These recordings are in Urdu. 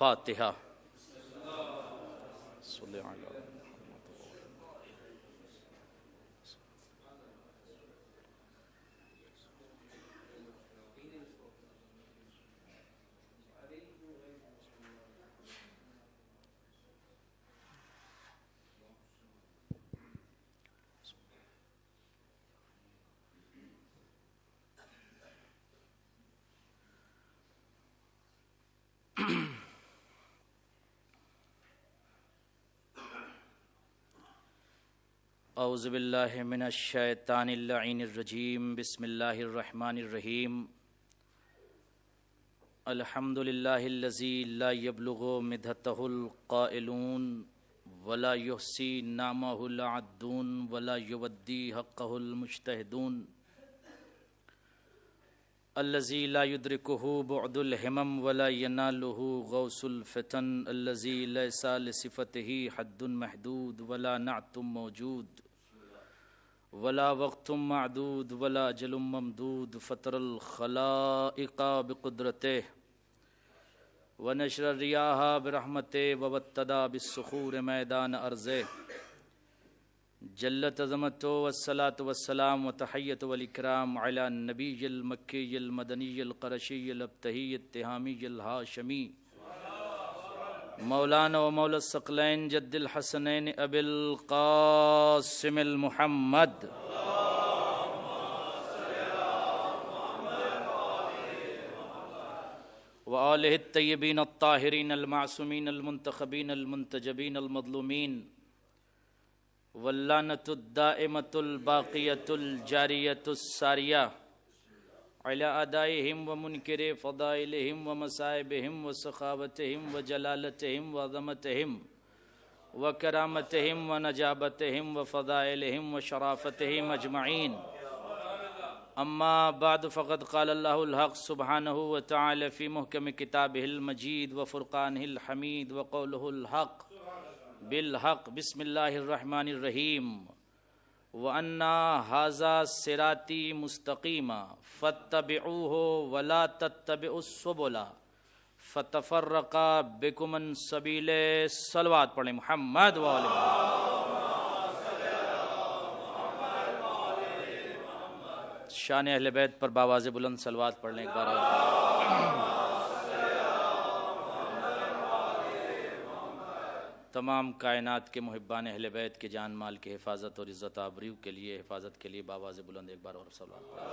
الفاتحہ۔ صلی اللہ علیہ اعوذ باللہ من الشیطان اللعین الرجیم، بسم اللہ الرحمن الرحیم۔ الحمد للہ الذی لا یبلغ مدحتہ القائلون ولا یحصی نعمہ العدون ولا یودی حقہ المجتہدون، الذی لا یدرکہ بعد الہمم ولا ینالہ غوث الفتن، الذی لیس لصفتہ حد محدود ولا نعت موجود ولا وقت معدود ولا اجل ممدود، فطر الخلائق بقدرتہ ونشر الریاح برحمتہ وابتدى بالصخور میدان ارضہ، جلت عظمتہ والصلاة والسلام وتحیۃ والاکرام علی النبی المکی المدنی القرشی الابتہی التہامی الہاشمی، مولانا و مولا الثقلین جد الحسنین ابی القاسم المحمد وآلہ الطیبین الطاہرین المعصومین المنتخبین المنتجبین المظلومین، واللعنۃ الدائمۃ الباقیۃ الجاریۃ الساریہ علی اعدائہم ومنکر فضائلہم ومصائبہم وسخاوتہم وجلالتہم وعظمتہم وکرامتہم ونجابتہم وفضائلہم وشرافتہم اجمعین، اما بعد فقد قال اللہ الحق سبحانہ وتعالی فی محکم کتابہ المجید وفرقانہ الحمید وقولہ الحق بالحق، بسم اللہ الرحمن الرحیم، وَأَنَّ هَذَا صِرَاطِي مُسْتَقِيمًا فَاتَّبِعُوهُ وَلَا تَتَّبِعُوا السُّبُلَ فَتَفَرَّقَ بِكُمْ عَنْ سَبِيلِهِ۔ صلوات پڑھیں محمد وآلہ محمد۔ شان اہل بیت پر باواز بلند صلوات پڑھ لیں ایک بار اور۔ تمام کائنات کے محبان اہل بیت کے جان مال کی حفاظت اور عزت آبرو کے لیے، حفاظت کے لیے باواز بلند ایک بار اور صلوات پڑھیں۔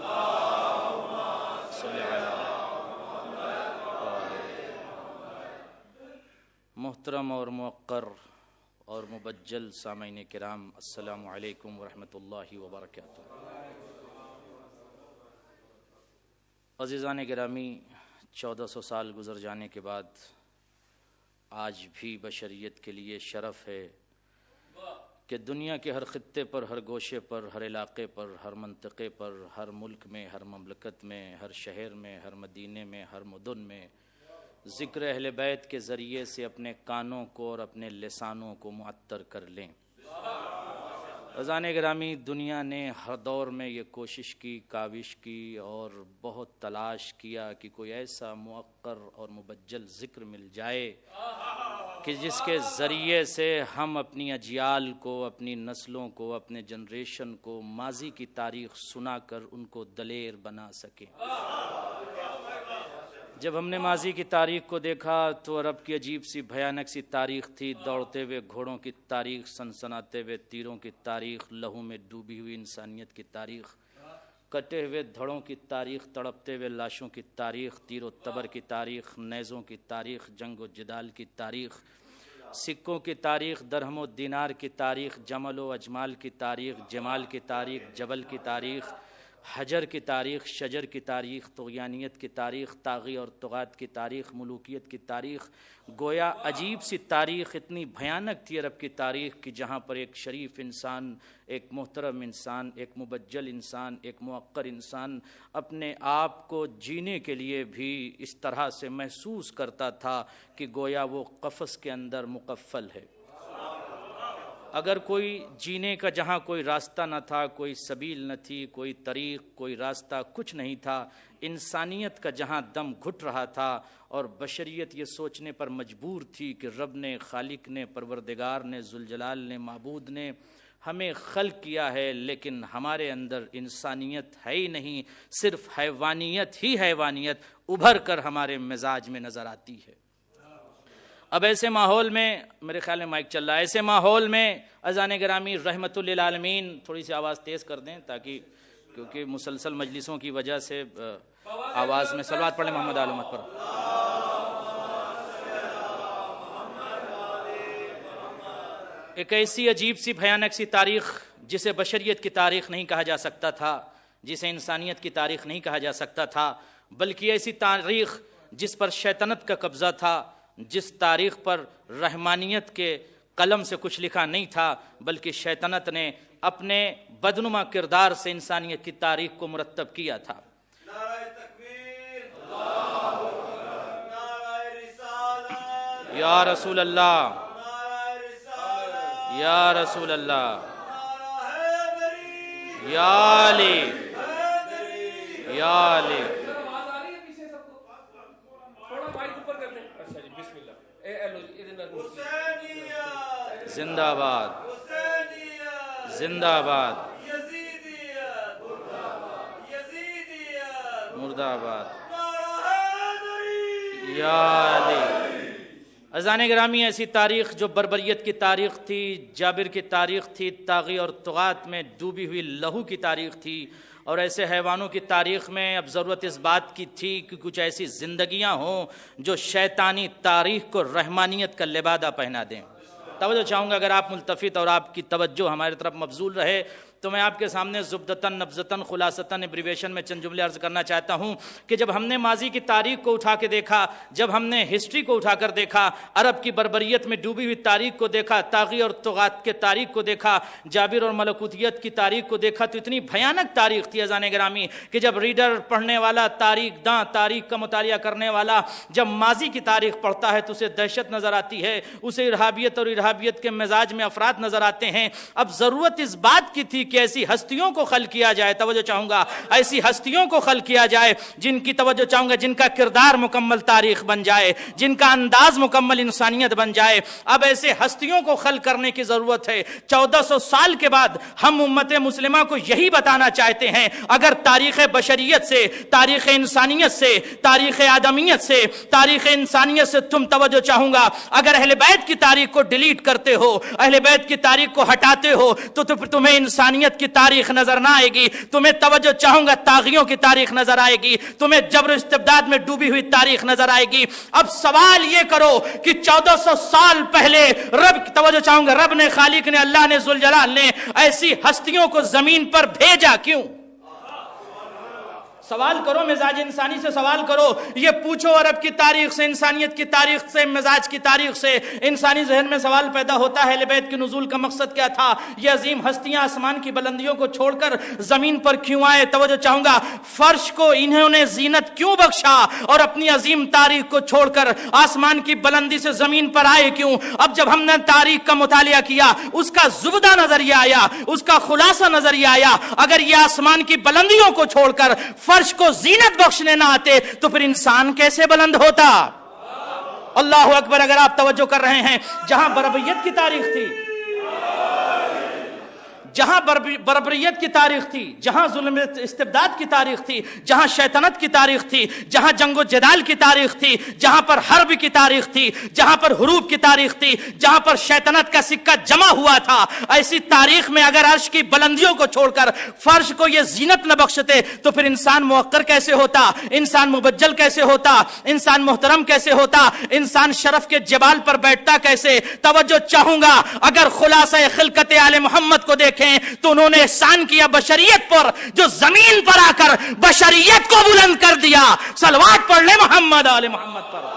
محترم اور موقر اور مبجل سامعین کرام، السلام علیکم ورحمۃ اللہ وبرکاتہ۔ عزیزان گرامی، 1400 سال گزر جانے کے بعد آج بھی بشریت کے لیے شرف ہے کہ دنیا کے ہر خطے پر، ہر گوشے پر، ہر علاقے پر، ہر منطقے پر، ہر ملک میں، ہر مملکت میں، ہر شہر میں، ہر مدینے میں، ہر مدن میں ذکر اہل بیت کے ذریعے سے اپنے کانوں کو اور اپنے لسانوں کو معطر کر لیں۔ عزیزان گرامی، دنیا نے ہر دور میں یہ کوشش کی، کاوش کی اور بہت تلاش کیا کہ کوئی ایسا موقر اور مبجل ذکر مل جائے کہ جس کے ذریعے سے ہم اپنی اجیال کو، اپنی نسلوں کو، اپنے جنریشن کو ماضی کی تاریخ سنا کر ان کو دلیر بنا سکیں۔ جب ہم نے ماضی کی تاریخ کو دیکھا تو عرب کی عجیب سی بھیانک سی تاریخ تھی، دوڑتے ہوئے گھوڑوں کی تاریخ، سنسناتے ہوئے تیروں کی تاریخ، لہو میں ڈوبی ہوئی انسانیت کی تاریخ، کٹے ہوئے دھڑوں کی تاریخ، تڑپتے ہوئے لاشوں کی تاریخ، تیر و تبر کی تاریخ، نیزوں کی تاریخ، جنگ و جدال کی تاریخ، سکوں کی تاریخ، درہم و دینار کی تاریخ، جمل و اجمال کی تاریخ، جمال کی تاریخ، جبل کی تاریخ، حجر کی تاریخ، شجر کی تاریخ، طغیانیت کی تاریخ، طاغی اور طغات کی تاریخ، ملوکیت کی تاریخ، گویا عجیب سی تاریخ، اتنی بھیانک تھی عرب کی تاریخ کہ جہاں پر ایک شریف انسان، ایک محترم انسان، ایک مبجل انسان، ایک موقر انسان اپنے آپ کو جینے کے لیے بھی اس طرح سے محسوس کرتا تھا کہ گویا وہ قفس کے اندر مقفل ہے۔ اگر کوئی جینے کا جہاں کوئی راستہ نہ تھا، کوئی سبیل نہ تھی، کوئی طریق، کوئی راستہ، کچھ نہیں تھا، انسانیت کا جہاں دم گھٹ رہا تھا اور بشریت یہ سوچنے پر مجبور تھی کہ رب نے، خالق نے، پروردگار نے، ذوالجلال نے، معبود نے ہمیں خلق کیا ہے لیکن ہمارے اندر انسانیت ہے ہی نہیں، صرف حیوانیت ہی حیوانیت ابھر کر ہمارے مزاج میں نظر آتی ہے۔ اب ایسے ماحول میں، میرے خیال میں مائک چل رہا ہے، ایسے ماحول میں اذان گرامی رحمت للعالمین، تھوڑی سی آواز تیز کر دیں تاکہ، کیونکہ مسلسل مجلسوں کی وجہ سے آواز میں صلوات پڑھیں محمد آل محمد پر۔ ایک ایسی عجیب سی بھیانک سی تاریخ جسے بشریت کی تاریخ نہیں کہا جا سکتا تھا، جسے انسانیت کی تاریخ نہیں کہا جا سکتا تھا، بلکہ ایسی تاریخ جس پر شیطنت کا قبضہ تھا، جس تاریخ پر رحمانیت کے قلم سے کچھ لکھا نہیں تھا، بلکہ شیطنت نے اپنے بدنما کردار سے انسانیت کی تاریخ کو مرتب کیا تھا۔ نعرہ تکبیر، اللہ اکبر، نعرہ رسالت، یا رسول اللہ، نعرہ رسالت، یا رسول اللہ، نعرہ حیدری، یا علی، حیدری، یا علی۔ حسینیت، زندہ آباد، حسینیت، زندہ آباد، یزیدیت، یزیدیت، مردہ آباد، نعرہ حیدری، یا علی۔ اذان گرامی ایسی تاریخ جو بربریت کی تاریخ تھی، جابر کی تاریخ تھی، طاغی اور طغات میں ڈوبی ہوئی لہو کی تاریخ تھی، اور ایسے حیوانوں کی تاریخ میں اب ضرورت اس بات کی تھی کہ کچھ ایسی زندگیاں ہوں جو شیطانی تاریخ کو رحمانیت کا لبادہ پہنا دیں۔ توجہ چاہوں گا، اگر آپ ملتفت اور آپ کی توجہ ہماری طرف مبذول رہے تو میں آپ کے سامنے زبدتاً، نبذتاً، خلاصتاً، ایبریویشن میں چند جملے عرض کرنا چاہتا ہوں کہ جب ہم نے ماضی کی تاریخ کو اٹھا کے دیکھا، جب ہم نے ہسٹری کو اٹھا کر دیکھا، عرب کی بربریت میں ڈوبی ہوئی تاریخ کو دیکھا، طاغی اور طغات کے تاریخ کو دیکھا، جابر اور ملکوتیت کی تاریخ کو دیکھا، تو اتنی بھیانک تاریخ تھی اذان گرامی کہ جب ریڈر، پڑھنے والا، تاریخ داں، تاریخ کا مطالعہ کرنے والا جب ماضی کی تاریخ پڑھتا ہے تو اسے دہشت نظر آتی ہے، اسے ارہابیت اور ارہابیت کے مزاج میں افراد نظر آتے ہیں۔ اب ضرورت اس بات کی تھی کہ ایسی ہستیوں کو خلق کیا جائے، توجہ چاہوں گا، ایسی ہستیوں کو خلق کیا جائے جن کی، توجہ چاہوں گا، جن کا کردار مکمل تاریخ بن جائے، جن کا انداز مکمل انسانیت بن جائے۔ اب ایسے ہستیوں کو خلق کرنے کی ضرورت ہے۔ 1400 سال کے بعد ہم امت مسلمہ کو یہی بتانا چاہتے ہیں، اگر تاریخ بشریت سے، تاریخ انسانیت سے، تاریخ آدمیت سے، تاریخ انسانیت سے تم، توجہ چاہوں گا، اگر اہل بیت کی تاریخ کو ڈیلیٹ کرتے ہو، اہل بیت کی تاریخ کو ہٹاتے ہو تو تمہیں انسانیت کی تاریخ نظر نہ آئے گی، تمہیں، توجہ چاہوں گا، طاغیوں کی تاریخ نظر آئے گی، تمہیں جبر و استبداد میں ڈوبی ہوئی تاریخ نظر آئے گی۔ اب سوال یہ کرو کہ 1400 سال پہلے رب، توجہ چاہوں گا، رب نے، خالق نے، اللہ نے، ذوالجلال نے ایسی ہستیوں کو زمین پر بھیجا کیوں؟ سوال کرو، مزاج انسانی سے سوال کرو، یہ پوچھو، عرب کی تاریخ سے، انسانیت کی تاریخ سے، مزاج کی تاریخ سے انسانی ذہن میں سوال پیدا ہوتا ہے، اہل بیت کے نزول کا مقصد کیا تھا؟ یہ عظیم ہستیاں آسمان کی بلندیوں کو چھوڑ کر زمین پر کیوں آئے؟ توجہ چاہوں گا، فرش کو انہوں نے زینت کیوں بخشا اور اپنی عظیم تاریخ کو چھوڑ کر آسمان کی بلندی سے زمین پر آئے کیوں؟ اب جب ہم نے تاریخ کا مطالعہ کیا، اس کا زبدہ نظریہ آیا، اس کا خلاصہ نظریہ آیا، اگر یہ آسمان کی بلندیوں کو چھوڑ کر فرش کو زینت بخشنے نہ آتے تو پھر انسان کیسے بلند ہوتا؟ اللہ اکبر۔ اگر آپ توجہ کر رہے ہیں، جہاں بربریت کی تاریخ تھی، جہاں بربریت کی تاریخ تھی، جہاں ظلم استبداد کی تاریخ تھی، جہاں شیطنت کی تاریخ تھی، جہاں جنگ و جدال کی تاریخ تھی، جہاں پر حرب کی تاریخ تھی، جہاں پر حروب کی تاریخ تھی، جہاں پر شیطنت کا سکہ جمع ہوا تھا، ایسی تاریخ میں اگر عرش کی بلندیوں کو چھوڑ کر فرش کو یہ زینت نہ بخشتے تو پھر انسان موقر کیسے ہوتا؟ انسان مبجل کیسے ہوتا؟ انسان محترم کیسے ہوتا؟ انسان شرف کے جبال پر بیٹھتا کیسے؟ توجہ چاہوں گا، اگر خلاصہ خلقت آل محمد کو دیکھیں تو انہوں نے احسان کیا بشریت پر، جو زمین پر آ کر بشریت کو بلند کر دیا۔ صلوات پڑھ لیں محمد آل محمد پر۔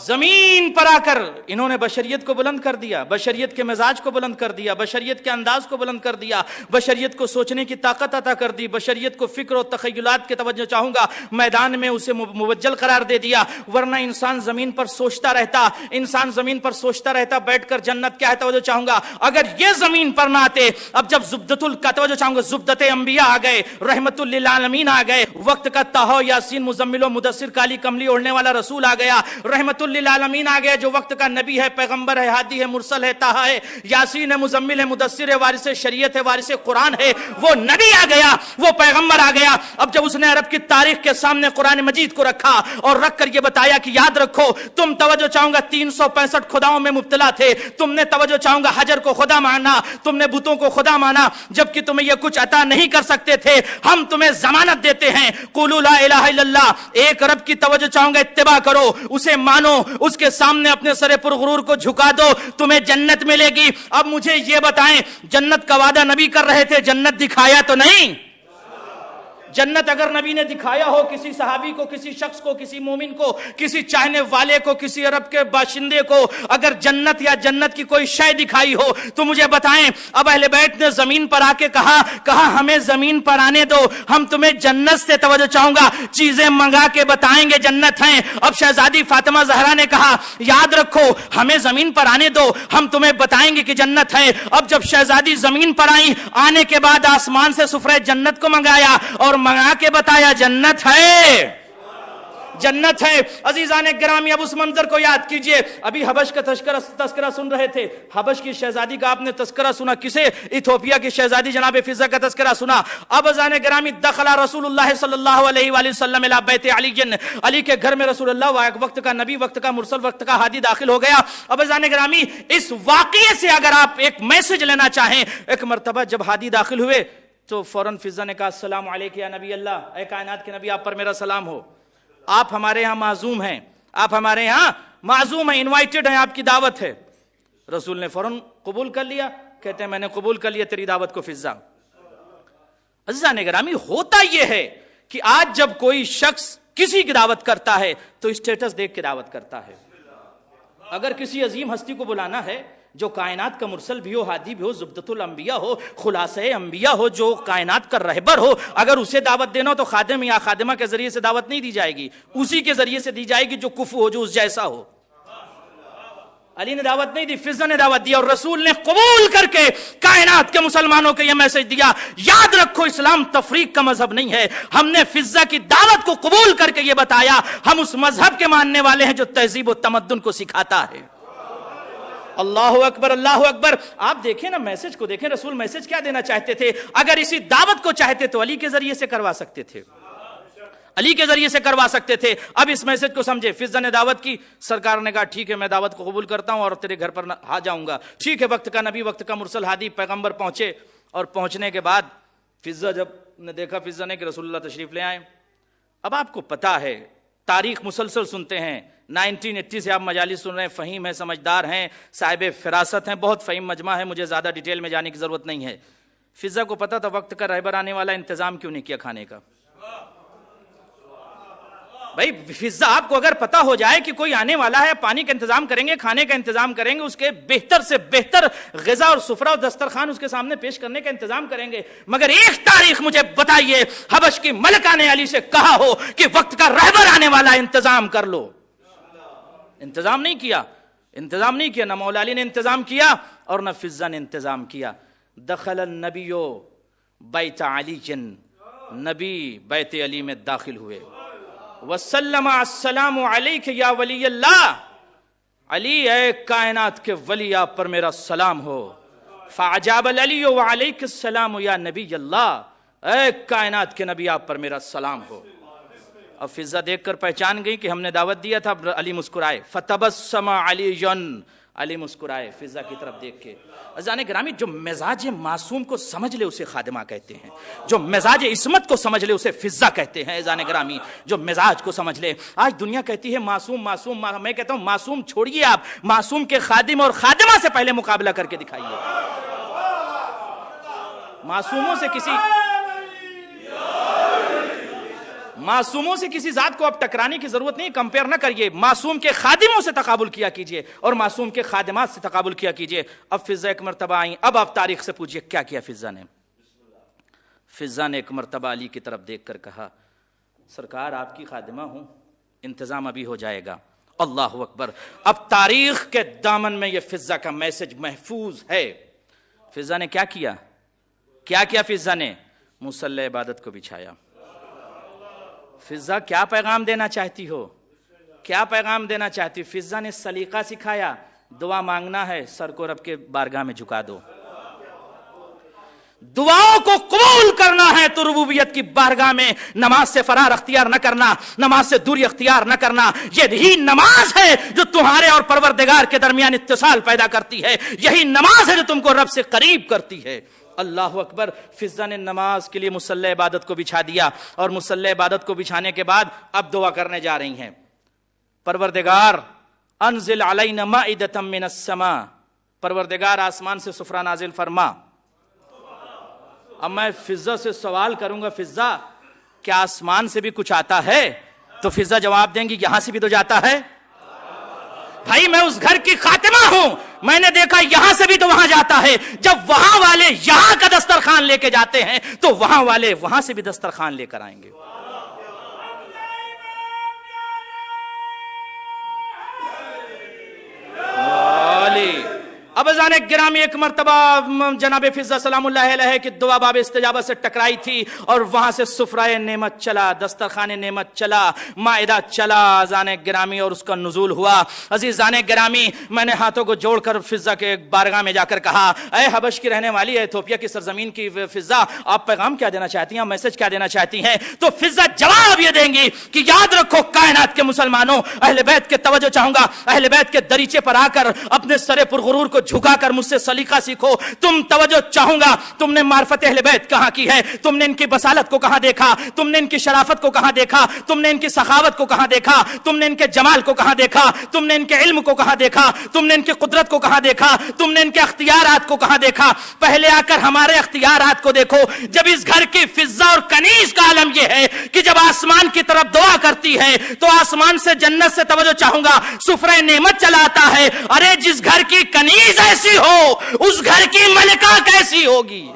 زمین پر آ کر انہوں نے بشریت کو بلند کر دیا، بشریت کے مزاج کو بلند کر دیا، بشریت کے انداز کو بلند کر دیا، بشریت کو سوچنے کی طاقت عطا کر دی، بشریت کو فکر و تخیلات کے توجہ چاہوں گا میدان میں اسے موجل قرار دے دیا۔ ورنہ انسان زمین پر سوچتا رہتا، انسان زمین پر سوچتا رہتا بیٹھ کر جنت کیا ہے توجہ چاہوں گا، اگر یہ زمین پر نہ آتے۔ اب جب توجہ چاہوں گا زبدت انبیاء آ گئے، رحمت للعالمین آ گئے، وقت کا طہ یاسین مزمل و مدثر کالی کملی اوڑھنے والا رسول آ گیا، رحمت للعالمین آ گیا جو وقت کا نبی ہے، پیغمبر ہے، ہادی ہے، مرسل ہے، طہ ہے، یاسین ہے، مزمل ہے، مدثر ہے، وارث شریعت ہے، وارث قرآن ہے، وہ نبی آ گیا، وہ پیغمبر آ گیا۔ اب جب اس نے عرب کی تاریخ کے سامنے قرآن مجید کو رکھا اور رکھ کر یہ بتایا کہ یاد رکھو تم توجہ چاہوں گا 365 خداؤں میں مبتلا تھے، تم نے توجہ چاہوں گا حجر کو خدا مانا، تم نے بتوں کو خدا مانا، جبکہ تمہیں یہ کچھ عطا نہیں کر سکتے تھے، ہم تمہیں ضمانت دیتے ہیں، قولوا لا الہ الا اللہ، ایک رب کی توجہ چاہوں گا اتباع کرو، اسے مانو، اس کے سامنے اپنے سر پرغرور کو جھکا دو، تمہیں جنت ملے گی۔ اب مجھے یہ بتائیں جنت کا وعدہ نبی کر رہے تھے، جنت دکھایا تو نہیں؟ جنت اگر نبی نے دکھایا ہو کسی صحابی کو، کسی شخص کو، کسی مومن کو، کسی چاہنے والے کو، کسی عرب کے باشندے کو اگر جنت یا جنت کی کوئی شے دکھائی ہو تو مجھے بتائیں۔ اب اہل بیت نے زمین پر آ کے کہا ہمیں زمین پر آنے دو، ہم تمہیں جنت سے توجہ چاہوں گا چیزیں منگا کے بتائیں گے جنت ہیں۔ اب شہزادی فاطمہ زہرا نے کہا یاد رکھو ہمیں زمین پر آنے دو، ہم تمہیں بتائیں گے کہ جنت ہے۔ اب جب شہزادی زمین پر آئی، آنے کے بعد آسمان سے سفرہ جنت کو منگایا اور منگا کے بتایا جنت ہے، جنت ہے۔ عزیزان گرامی اب اس منظر کو یاد کیجئے، ابھی حبش کا تذکرہ سن رہے تھے، حبش کی شہزادی کا آپ نے تذکرہ سنا، کسے؟ ایتھوپیا کی شہزادی جناب فضہ کا تذکرہ سنا۔ اب عزیزان گرامی دخل رسول اللہ صلی اللہ علیہ وآلہ وسلم الی بیت علی، علی کے گھر میں رسول اللہ وقت کا نبی، وقت کا مرسل، وقت کا ہادی داخل ہو گیا۔ اب عزیزان گرامی اس واقعے سے اگر آپ ایک میسج لینا چاہیں، ایک مرتبہ جب ہادی داخل ہوئے تو فوراً فضہ نے کہا السلام علیکم یا نبی اللہ، اے کائنات کے نبی آپ پر میرا سلام ہو، آپ ہمارے یہاں معزوم ہیں، آپ ہمارے یہاں معزوم ہیں، انوائٹڈ ہیں، آپ کی دعوت ہے۔ رسول نے فوراً قبول کر لیا، کہتے ہیں میں نے قبول کر لیا تیری دعوت کو فضہ۔ عزیزان گرامی ہوتا یہ ہے کہ آج جب کوئی شخص کسی کی دعوت کرتا ہے تو اسٹیٹس دیکھ کے دعوت کرتا ہے۔ اگر کسی عظیم ہستی کو بلانا ہے جو کائنات کا مرسل بھی ہو، ہادی بھی ہو، زبدۃ الانبیاء ہو، خلاصہ انبیاء ہو، جو کائنات کا رہبر ہو، اگر اسے دعوت دینا ہو تو خادم یا خادمہ کے ذریعے سے دعوت نہیں دی جائے گی، اسی کے ذریعے سے دی جائے گی جو کفو ہو، جو اس جیسا ہو۔ علی نے دعوت نہیں دی، فضہ نے دعوت دیا، اور رسول نے قبول کر کے کائنات کے مسلمانوں کو یہ میسج دیا، یاد رکھو اسلام تفریق کا مذہب نہیں ہے، ہم نے فضہ کی دعوت کو قبول کر کے یہ بتایا ہم اس مذہب کے ماننے والے ہیں جو تہذیب و تمدن کو سکھاتا ہے۔ اللہ اکبر، اللہ اکبر۔ آپ دیکھیں نا میسج کو دیکھیں، رسول میسج کیا دینا چاہتے تھے؟ اگر اسی دعوت کو چاہتے تو علی کے ذریعے سے کروا سکتے تھے، علی کے ذریعے سے کروا سکتے تھے۔ اب اس میسج کو سمجھے، فضہ نے دعوت کی، سرکار نے کہا ٹھیک ہے میں دعوت کو قبول کرتا ہوں اور تیرے گھر پر آ جاؤں گا، ٹھیک ہے۔ وقت کا نبی، وقت کا مرسل، ہادی پیغمبر پہنچے، اور پہنچنے کے بعد فضہ جب نے دیکھا فضہ نے کہ رسول اللہ تشریف لے آئے۔ اب آپ کو پتا ہے تاریخ مسلسل سنتے ہیں، 1980 سے آپ مجالس سن رہے ہیں، فہیم ہیں، سمجھدار ہیں، صاحب فراست ہیں، بہت فہیم مجمع ہے، مجھے زیادہ ڈیٹیل میں جانے کی ضرورت نہیں ہے۔ فضہ کو پتا تھا وقت کا رہبر آنے والا، انتظام کیوں نہیں کیا کھانے کا؟ بھائی فضہ آپ کو اگر پتا ہو جائے کہ کوئی آنے والا ہے، پانی کا انتظام کریں گے، کھانے کا انتظام کریں گے، اس کے بہتر سے بہتر غذا اور سفرہ اور دسترخوان اس کے سامنے پیش کرنے کا انتظام کریں گے۔ مگر ایک تاریخ مجھے بتائیے حبش کی ملکہ نے علی سے کہا ہو کہ وقت کا رہبر آنے والا، انتظام کر لو۔ انتظام نہیں کیا، انتظام نہیں کیا، نہ مولا علی نے انتظام کیا اور نہ فضہ نے انتظام کیا۔ دخل النبی بیت علی، نبی بیت علی میں داخل ہوئے، وسلم السلام علیک یا ولی اللہ، علی اے کائنات کے ولی آپ پر میرا سلام ہو۔ فعجاب العلی وعلیک السلام یا نبی اللہ، اے کائنات کے نبی آپ پر میرا سلام ہو۔ اب فضہ دیکھ کر پہچان گئی کہ ہم نے دعوت دیا تھا، علی مسکرائے، فتبسم علی، علی مسکرائے فضہ کی طرف دیکھ کے۔ عزیزان گرامی جو مزاج معصوم کو سمجھ لے اسے خادمہ کہتے ہیں، جو مزاج عصمت کو سمجھ لے اسے فضہ کہتے ہیں۔ عزیزان گرامی جو مزاج کو سمجھ لے، آج دنیا کہتی ہے معصوم معصوم، میں کہتا ہوں معصوم چھوڑیے، آپ معصوم کے خادم اور خادمہ سے پہلے مقابلہ کر کے دکھائیے۔ معصوموں سے کسی معصوموں سے کسی ذات کو اب ٹکرانے کی ضرورت نہیں، کمپیئر نہ کریے، معصوم کے خادموں سے تقابل کیا کیجئے اور معصوم کے خادمات سے تقابل کیا کیجئے۔ اب فضہ ایک مرتبہ آئیں، اب آپ تاریخ سے پوچھئے کیا کیا فضہ نے۔ فضہ نے ایک مرتبہ علی کی طرف دیکھ کر کہا سرکار آپ کی خادمہ ہوں، انتظام ابھی ہو جائے گا۔ اللہ اکبر، اب تاریخ کے دامن میں یہ فضہ کا میسج محفوظ ہے۔ فضہ نے کیا کیا؟ کیا کیا فضہ نے؟ مصلی عبادت کو بچھایا۔ فضہ کیا پیغام دینا چاہتی ہو؟ کیا پیغام دینا چاہتی ہو؟ فضہ نے سلیقہ سکھایا، دعا مانگنا ہے سر کو رب کے بارگاہ میں جھکا دو، دعاؤں کو قبول کرنا ہے تو ربوبیت کی بارگاہ میں نماز سے فرار اختیار نہ کرنا، نماز سے دوری اختیار نہ کرنا۔ یہی نماز ہے جو تمہارے اور پروردگار کے درمیان اتصال پیدا کرتی ہے، یہی نماز ہے جو تم کو رب سے قریب کرتی ہے۔ اللہ اکبر، فضہ نے نماز کے لیے مصلی عبادت کو بچھا دیا، اور مصلی عبادت کو بچھانے کے بعد اب دعا کرنے جا رہی ہیں، پروردگار انزل علینا مائدۃ من السماء، پروردگار آسمان سے سفرہ نازل فرما۔ اب میں فضہ سے سوال کروں گا فضہ کیا آسمان سے بھی کچھ آتا ہے؟ تو فضہ جواب دیں گی یہاں سے بھی تو جاتا ہے۔ بھائی میں اس گھر کی خاتمہ ہوں، میں نے دیکھا یہاں سے بھی تو وہاں جاتا ہے۔ جب وہاں والے یہاں کا دسترخوان لے کے جاتے ہیں تو وہاں والے وہاں سے بھی دسترخوان لے کر آئیں گے۔ اب ازان گرامی ایک مرتبہ جناب فضہ سلام اللہ علیہ کی دعا باب استجابت سے ٹکرائی تھی، اور وہاں سے سفرہ نعمت چلا، دسترخوان نعمت چلا، مائدہ چلا ازان گرامی، اور اس کا نزول ہوا۔ عزیزان گرامی، میں نے ہاتھوں کو جوڑ کر فضہ کے بارگاہ میں جا کر کہا اے حبش کی رہنے والی، ایتھوپیا کی سرزمین کی فضہ، آپ پیغام کیا دینا چاہتی ہیں، میسج کیا دینا چاہتی ہیں؟ تو فضہ جواب یہ دیں گی کہ یاد رکھو کائنات کے مسلمانوں، اہل بیت کے توجہ چاہوں گا، اہل بیت کے دریچے پر آ کر اپنے سر پرغرور کو جھکا کر مجھ سے سلیقہ سیکھو۔ تم توجہ چاہوں گا، تم نے معرفت اہل بیت کہاں کی ہے؟ تم نے ان کی بصالت کو کہاں دیکھا؟ تم نے ان کی شرافت کو کہاں دیکھا؟ تم نے ان کی سخاوت کو کہاں دیکھا؟ تم نے ان کے جمال کو کہاں دیکھا؟ تم نے ان کے علم کو کہاں دیکھا؟ تم نے ان کی قدرت کو کہاں دیکھا؟ تم نے ان کے اختیارات کو کہاں دیکھا؟ پہلے آ کر ہمارے اختیارات کو دیکھو۔ جب اس گھر کی فضہ اور کنیز کا عالم یہ ہے کہ جب آسمان کی طرف دعا کرتی ہے تو آسمان سے جنت سے توجہ چاہوں گا، سفرہ نعمت چلاتا ہے۔ ارے جس گھر کی کنیز ایسی ہو اس گھر کی ملکہ کیسی ہوگی؟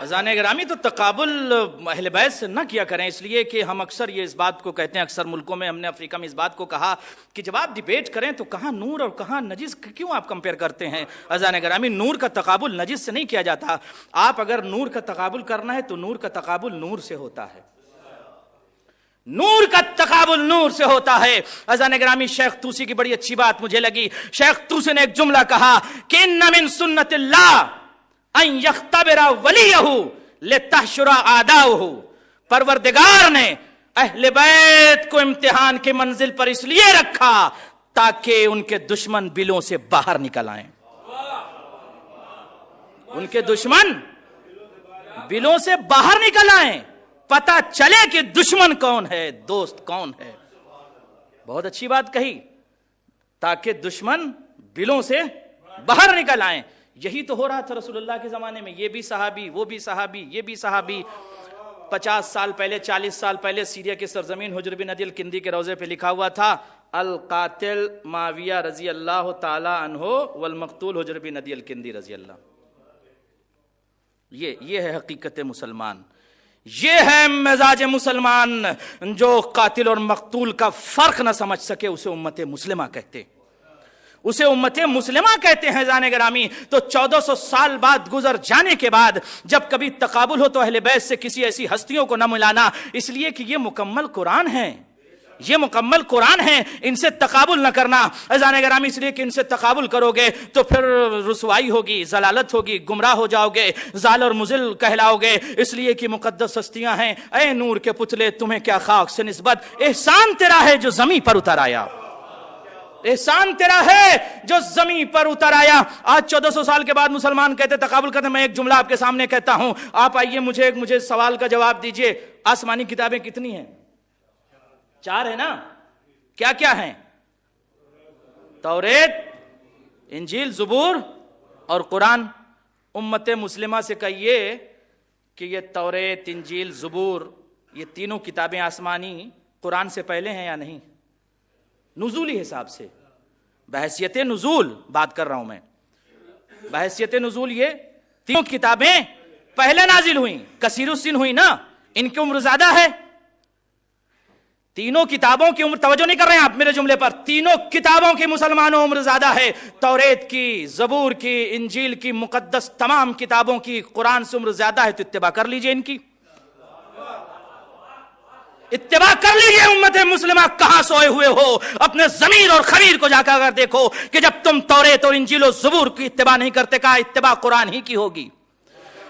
اذان گرامی تو تقابل اہل بیت سے نہ کیا کریں، اس لیے کہ ہم اکثر یہ اس بات کو کہتے ہیں، اکثر ملکوں میں، ہم نے افریقہ میں اس بات کو کہا کہ جب آپ ڈیبیٹ کریں تو کہاں نور اور کہاں نجس، کیوں آپ کمپیئر کرتے ہیں؟ اذان گرامی نور کا تقابل نجس سے نہیں کیا جاتا۔ آپ اگر نور کا تقابل کرنا ہے تو نور کا تقابل نور سے ہوتا ہے، نور کا تقابل نور سے ہوتا ہے۔ اذان گرامی شیخ طوسی کی بڑی اچھی بات مجھے لگی، شیخ طوسی نے ایک جملہ کہا کہ ان من سنت اللہ ان یختبر ولیہ لتحشر اعداؤہ، پروردگار نے اہل بیت کو امتحان کے منزل پر اس لیے رکھا تاکہ ان کے دشمن بلوں سے باہر نکل آئیں، ان کے دشمن بلوں سے باہر نکل آئیں، پتہ چلے کہ دشمن کون ہے، دوست کون ہے۔ بہت اچھی بات کہی، تاکہ دشمن بلوں سے باہر نکل آئیں۔ یہی تو ہو رہا تھا رسول اللہ کے زمانے میں، یہ بھی صحابی، وہ بھی صحابی، یہ بھی صحابی۔ 50 سال پہلے، 40 سال پہلے سیریا کی سرزمین حجر بن ندی الکندی کے روضے پہ لکھا ہوا تھا القاتل معاویہ رضی اللہ تعالی عنہ والمقتول حجر بن ندی الکندی رضی اللہ۔ یہ ہے حقیقت مسلمان، یہ ہے مزاج مسلمان۔ جو قاتل اور مقتول کا فرق نہ سمجھ سکے اسے امت مسلمہ کہتے، اسے امت مسلمہ کہتے ہیں۔ زان گرامی تو 1400 سال بعد گزر جانے کے بعد جب کبھی تقابل ہو تو اہل بیت سے کسی ایسی ہستیوں کو نہ ملانا، اس لیے کہ یہ مکمل قرآن ہے، یہ مکمل قرآن ہے، ان سے تقابل نہ کرنا۔ زان گرامی اس لیے کہ ان سے تقابل کرو گے تو پھر رسوائی ہوگی، ضلالت ہوگی، گمراہ ہو جاؤ گے، ضال اور مضل کہلاؤ گے، اس لیے کہ مقدس ہستیاں ہیں۔ اے نور کے پتلے تمہیں کیا خاک سے نسبت، احسان تیرا ہے جو زمین پر اتر آیا۔ احسان تیرا ہے جو زمین پر اتر آیا. آج 1400 سال کے بعد مسلمان کہتے تقابل کرتے. میں ایک جملہ آپ کے سامنے کہتا ہوں, آپ آئیے مجھے سوال کا جواب دیجئے. آسمانی کتابیں کتنی ہیں؟ 4 ہیں نا. کیا کیا ہیں؟ توریت, انجیل, زبور اور قرآن. امت مسلمہ سے کہیے کہ یہ توریت, انجیل, زبور, یہ تینوں کتابیں آسمانی قرآن سے پہلے ہیں یا نہیں؟ نزولی حساب سے, بحیثیت نزول بات کر رہا ہوں میں, بحیثیت نزول یہ تینوں کتابیں پہلے نازل ہوئیں. کثیر السن ہوئی نا, ان کی عمر زیادہ ہے. تینوں کتابوں کی عمر, توجہ نہیں کر رہے ہیں آپ میرے جملے پر, تینوں کتابوں کی مسلمانوں عمر زیادہ ہے. توریت کی, زبور کی, انجیل کی, مقدس تمام کتابوں کی قرآن سے عمر زیادہ ہے. تو اتباع کر لیجئے ان کی, اتباع کر لیجئے. امت مسلمہ کہاں سوئے ہوئے ہو؟ اپنے ضمیر اور خمیر کو جا کر دیکھو کہ جب تم توریت اور انجیل و زبور کی اتباع نہیں کرتے, کہا اتباع قرآن ہی کی ہوگی.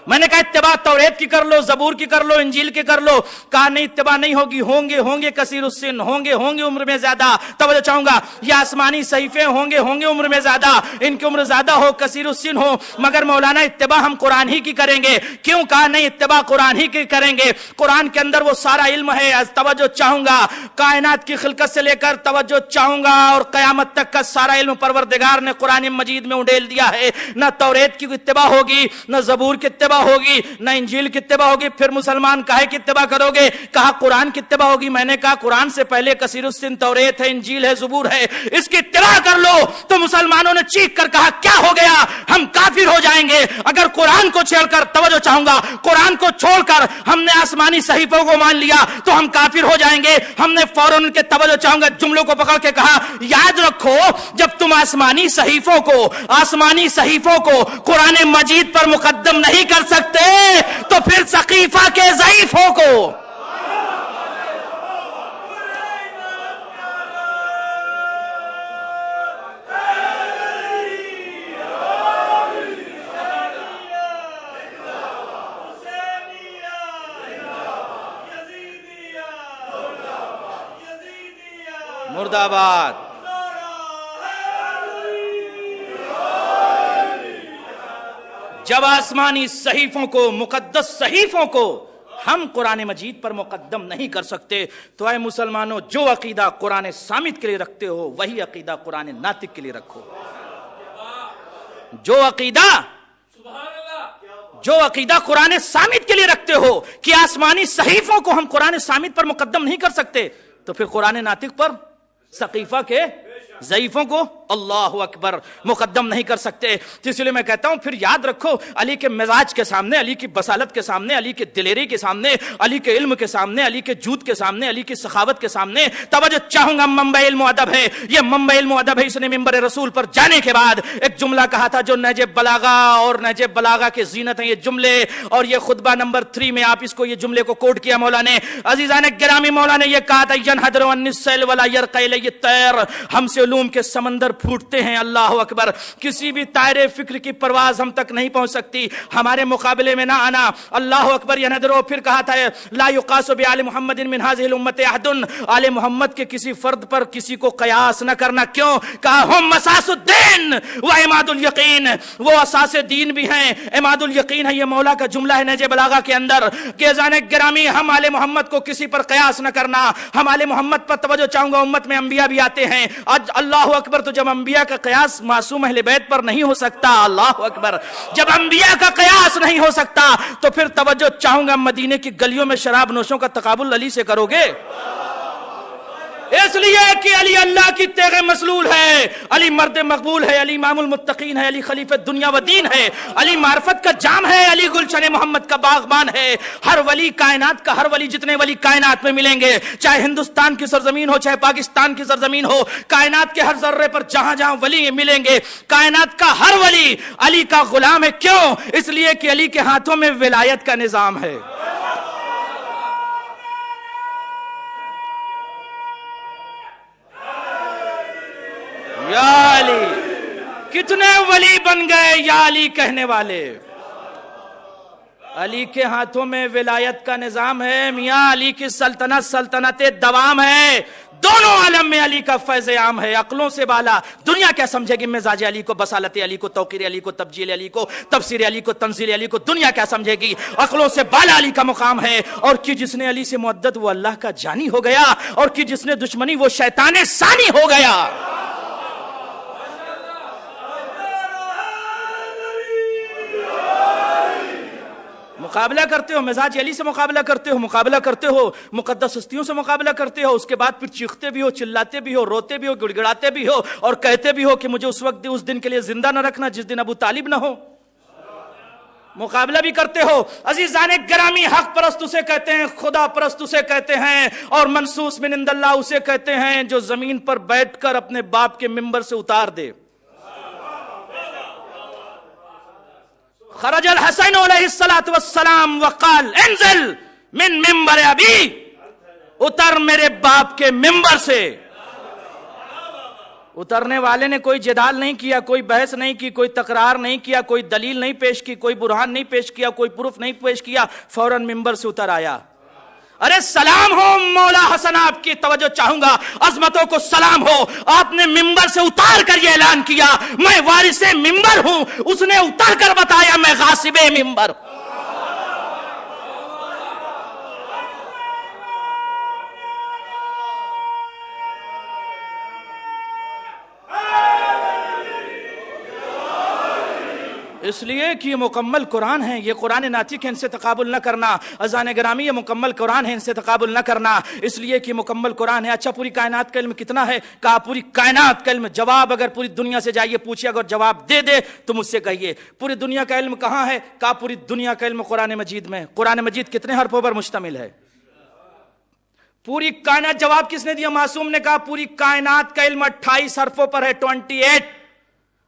میں نے کہا اتباع توریت کی کر لو, زبور کی کر لو, انجیل کی کر لو. کہا نہیں, اتباع نہیں ہوگی. ہوں گے کثیر السن, ہوں گے عمر میں زیادہ. توجہ چاہوں گا, یہ آسمانی صحیفے ہوں گے عمر میں زیادہ, ان کی عمر زیادہ ہو, کثیر السن ہو, مگر مولانا اتباع ہم قرآن ہی کی کریں گے. کیوں؟ کہا نہیں, اتباع قرآن ہی کی کریں گے. قرآن کے اندر وہ سارا علم ہے. توجہ چاہوں گا, کائنات کی خلقت سے لے کر توجہ چاہوں گا اور قیامت تک کا سارا علم پروردگار نے قرآن مجید میں اڈیل دیا ہے. نہ توریت کی اتباع ہوگی, نہ زبور کی اتباع ہوگی, نہ انجیل کی اتباع ہوگی. پھر مسلمان کہے کی اتباع کرو گے؟ کہا قرآن کی اتباع ہوگی. میں نے کہا قرآن سے پہلے کثیر السن توریت ہے, انجیل ہے, زبور ہے, اس کی اتباع کر لو. تو مسلمانوں نے چیخ کر کہا کیا ہو گیا, ہم کافر ہو جائیں گے اگر قرآن کو چھیڑ کر, توجہ چاہوں گا, قرآن کو چھوڑ کر ہم نے آسمانی صحیفوں کو مان لیا تو ہم کافر ہو جائیں گے. ہم نے فوراً کے, توجہ چاہوں گا, جملوں کو پکڑ کے کہا یاد رکھو, جب تم آسمانی صحیفوں کو قرآن مجید پر مقدم نہیں کر سکتے تو پھر سقیفہ کے ضعیفوں کو, مرد آباد. جب آسمانی صحیفوں کو, مقدس صحیفوں کو ہم قرآن مجید پر مقدم نہیں کر سکتے تو اے مسلمانوں, جو عقیدہ قرآن صامت کے لیے رکھتے ہو وہی عقیدہ قرآن ناطق کے لیے رکھو. جو عقیدہ قرآن صامت کے لیے رکھتے ہو کہ آسمانی صحیفوں کو ہم قرآن صامت پر مقدم نہیں کر سکتے تو پھر قرآن ناطق پر, سقیفہ کے ضعیفوں کو اللہ اکبر مقدم نہیں کر سکتے. اس لیے میں کہتا ہوں پھر یاد رکھو, علی کے مزاج کے سامنے, علی کی بصالت کے سامنے, علی کے دلیری کے سامنے, علی کے علم کے سامنے, علی کے جود کے سامنے, علی کی سخاوت کے سامنے, توجہ چاہوں گا, منبع علم و ادب ہے, یہ منبع علم و ادب ہے. اس نے منبر رسول پر جانے کے بعد ایک جملہ کہا تھا جو نہج بلاغہ اور نہج بلاغہ کے زینت ہیں یہ جملے, اور یہ خطبہ نمبر 3 میں آپ اس کو, یہ جملے کو کوٹ کیا مولا نے. عزیزان گرامی, مولا نے یہ کہا تھا ینحدر عن السیل ولا یرقی الی الطیر, ہم سے علوم کے سمندر پھوٹتے ہیں, اللہ اکبر, کسی بھی طائرے فکر کی پرواز ہم تک نہیں پہنچ سکتی, ہمارے مقابلے میں نہ آنا, اللہ اکبر. ینحدرو, پھر کہا تھا لا یقاس بآل محمد من هذه الامه احد, آل محمد کے کسی فرد پر کسی کو قیاس نہ کرنا. کیوں؟ کہا ہم اساس الدین و عماد الیقین, وہ اساس دین بھی ہیں, عماد الیقین ہے. یہ مولا کا جملہ ہے نہج بلاغہ کے اندر کہ ذان گرامی ہم آل محمد کو کسی پر قیاس نہ کرنا. ہم آل محمد پر, توجہ چاہوں گا, امت میں انبیاء بھی آتے ہیں, اللہ اکبر. تو جب انبیاء کا قیاس معصوم اہل بیت پر نہیں ہو سکتا, اللہ اکبر, جب انبیاء کا قیاس نہیں ہو سکتا تو پھر توجہ چاہوں گا, مدینے کی گلیوں میں شراب نوشوں کا تقابل علی سے کرو گے؟ اس لیے کہ علی اللہ کی تیغ مسلول ہے, علی مرد مقبول ہے, علی امام المتقین ہے, علی خلیفہ دنیا و دین ہے, علی معرفت کا جام ہے, علی گلشن محمد کا باغبان ہے. ہر ولی کائنات کا, ہر ولی, جتنے ولی کائنات میں ملیں گے, چاہے ہندوستان کی سرزمین ہو چاہے پاکستان کی سرزمین ہو, کائنات کے ہر ذرے پر جہاں جہاں ولی ملیں گے, کائنات کا ہر ولی علی کا غلام ہے. کیوں؟ اس لیے کہ علی کے ہاتھوں میں ولایت کا نظام ہے. یا علی, کتنے ولی بن گئے یا علی کہنے والے. علی کے ہاتھوں میں ولایت کا نظام ہے میاں، علی کی سلطنت سلطنت دوام ہے، دونوں عالم میں علی کا فیض عام ہے، عقلوں سے بالا۔ دنیا کیا سمجھے گی مزاج علی کو، بصالت علی کو، توقیر علی کو، تبجیل علی کو، تفسیر علی کو، تنزیل علی کو، دنیا کیا سمجھے گی؟ عقلوں سے بالا علی کا مقام ہے۔ اور کہ جس نے علی سے معدت وہ اللہ کا جانی ہو گیا، اور کہ جس نے دشمنی وہ شیطان ثانی ہو گیا۔ مقابلہ کرتے ہو مزاج علی سے، مقابلہ کرتے ہو مقدس ہستیوں سے، مقابلہ کرتے ہو، اس کے بعد پھر چیختے بھی ہو، چلاتے بھی ہو، روتے بھی ہو، گڑ گڑاتے بھی ہو، اور کہتے بھی ہو کہ مجھے اس وقت اس دن کے لیے زندہ نہ رکھنا جس دن ابو طالب نہ ہو۔ مقابلہ بھی کرتے ہو۔ عزیزان گرامی، حق پرست اسے کہتے ہیں، خدا پرست اسے کہتے ہیں، اور منصوص من عند اللہ اسے کہتے ہیں جو زمین پر بیٹھ کر اپنے باپ کے منبر سے اتار دے۔ خرج الحسن علیہ السلام وقال انزل من منبر ابی، اتر میرے باپ کے منبر سے۔ اترنے والے نے کوئی جدال نہیں کیا، کوئی بحث نہیں کی، کوئی تکرار نہیں کیا، کوئی دلیل نہیں پیش کی، کوئی برہان نہیں پیش کیا، کوئی پروف نہیں پیش کیا، فوراً منبر سے اتر آیا۔ ارے سلام ہو مولا حسن، آپ کی توجہ چاہوں گا، عظمتوں کو سلام ہو، آپ نے منبر سے اتار کر یہ اعلان کیا میں وارث منبر ہوں۔ اس نے اتر کر بتایا میں غاصب منبر۔ اس لیے کہ یہ مکمل قرآن ہے، یہ قرآن ناطق ہے، ان سے تقابل نہ کرنا۔ اذان گرامی، یہ مکمل قرآن ہے، ان سے تقابل نہ کرنا، اس لیے کہ مکمل قرآن ہے۔ اچھا، پوری کائنات کا علم کتنا ہے؟ کہا پوری کائنات کا علم۔ جواب اگر پوری دنیا سے جائیے پوچھیے، اگر جواب دے دے تو مجھ سے کہیے پوری دنیا کا علم کہاں ہے؟ کہا پوری دنیا کا علم قرآن مجید میں۔ قرآن مجید کتنے حرفوں پر مشتمل ہے؟ پوری کائنات۔ جواب کس نے دیا؟ معصوم نے کہا پوری کائنات کا علم 28 حرفوں پر ہے، 28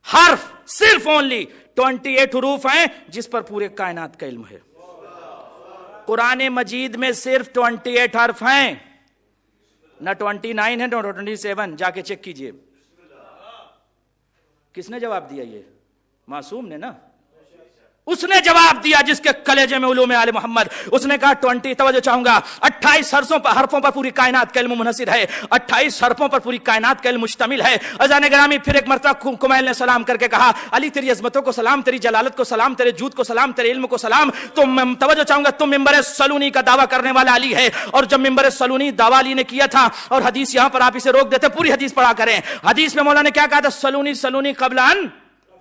حرف، صرف اونلی 28 حروف ہیں جس پر پورے کائنات کا علم ہے۔ قرآن مجید میں صرف 28 حرف ہیں، نہ 29 ہے نہ 27، جا کے چیک کیجئے۔ کس نے جواب دیا؟ یہ معصوم نے نا، اس نے جواب دیا جس کے کلیجے میں علوم آل محمد۔ اس نے کہا 20، توجہ چاہوں گا، 28 حرفوں پر پوری کائنات کا علم منحصر ہے، 28 حرفوں پر پوری کائنات کا علم مشتمل ہے۔ اذان گرامی، پھر ایک مرتبہ کمیل نے سلام کر کے کہا علی تیری عظمتوں کو سلام، تیری جلالت کو سلام، تیرے جود کو سلام، تیرے علم کو سلام۔ تم توجہ چاہوں گا، تم منبر سلونی کا دعویٰ کرنے والا علی ہے، اور جب منبر سلونی دعویٰ علی نے کیا تھا، اور حدیث یہاں پر آپ اسے روک دیتے، پوری حدیث پڑھا کریں۔ حدیث میں مولا نے کیا کہا تھا؟ سلونی سلونی قبل ان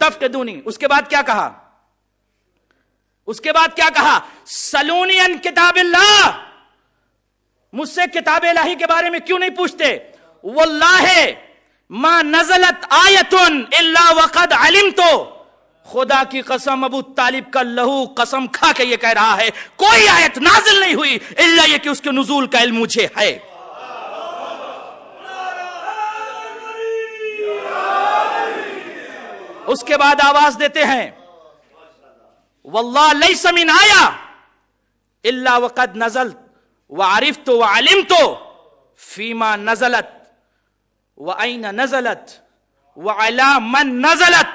تفتدونی۔ اس کے بعد کیا کہا؟ سلونی ان کتاب اللہ، مجھ سے کتاب الہی کے بارے میں کیوں نہیں پوچھتے؟ واللہ ما نزلت آیت الا وقد علمتو، خدا کی قسم ابو طالب کا لہو قسم کھا کے یہ کہہ رہا ہے کوئی آیت نازل نہیں ہوئی الا یہ کہ اس کے نزول کا علم مجھے ہے۔ اس کے بعد آواز دیتے ہیں واللہ لیس من آیا الا وقد نزلت وعرفت وعلمت فیما نزلت وأین نزلت وعلی من نزلت۔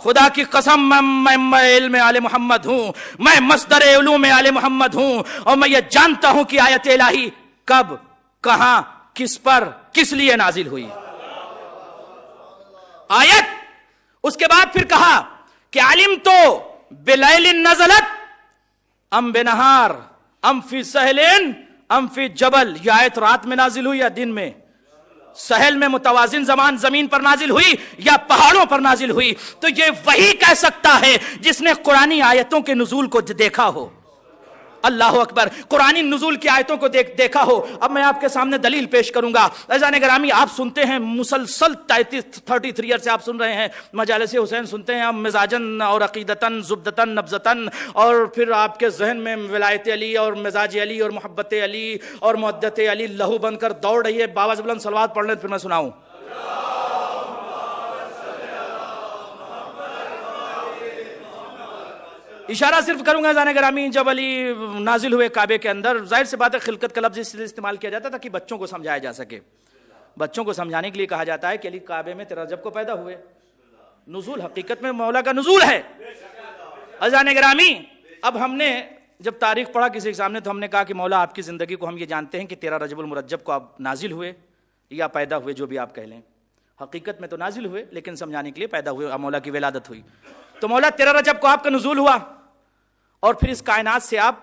خدا کی قسم میں علم آل محمد ہوں، میں مصدر علوم آل محمد ہوں، اور میں یہ جانتا ہوں کہ آیت الہی کب، کہاں، کس پر، کس لیے نازل ہوئی آیت۔ اس کے بعد پھر کہا کہ علمت بلیل نزلت ام بنہار ام فی سہل ام فی جبل، یہ آیت رات میں نازل ہوئی یا دن میں؟ سہل میں متوازن زمین پر نازل ہوئی یا پہاڑوں پر نازل ہوئی؟ تو یہ وہی کہہ سکتا ہے جس نے قرآنی آیتوں کے نزول کو دیکھا ہو۔ اللہ اکبر، قرآنی نزول کی آیتوں کو دیکھا ہو۔ اب میں آپ کے سامنے دلیل پیش کروں گا۔ عزیزان گرامی، آپ سنتے ہیں مسلسل 33 ایئر سے آپ سن رہے ہیں، مجالس حسین سنتے ہیں آپ، مزاجن اور عقیدتاً زبدتاً نبضتاً، اور پھر آپ کے ذہن میں ولایت علی اور مزاج علی اور محبت علی اور مودت علی لہو بن کر دوڑ رہی ہے۔ باواز بلند صلوات پڑھ لیں پھر میں سناؤں۔ اشارہ صرف کروں گا زانے گرامی، جب علی نازل ہوئے کعبے کے اندر، ظاہر سی بات ہے خلقت کا لفظ اس لیے استعمال کیا جاتا تھا کہ بچوں کو سمجھایا جا سکے، بچوں کو سمجھانے کے لیے کہا جاتا ہے کہ علی کعبے میں تیرا جب کو پیدا ہوئے۔ نزول حقیقت میں مولا کا نزول ہے۔ عزیزان گرامی، اب ہم نے جب تاریخ پڑھا کسی کے سامنے تو ہم نے کہا کہ مولا آپ کی زندگی کو ہم یہ جانتے ہیں کہ 13 رجب المرجب کو آپ نازل ہوئے یا پیدا ہوئے، جو بھی آپ کہہ لیں، حقیقت میں تو نازل ہوئے لیکن سمجھانے کے لیے پیدا ہوئے، مولا کی ولادت ہوئی۔ تو مولا 13 رجب کو آپ کا نزول ہوا اور پھر اس کائنات سے آپ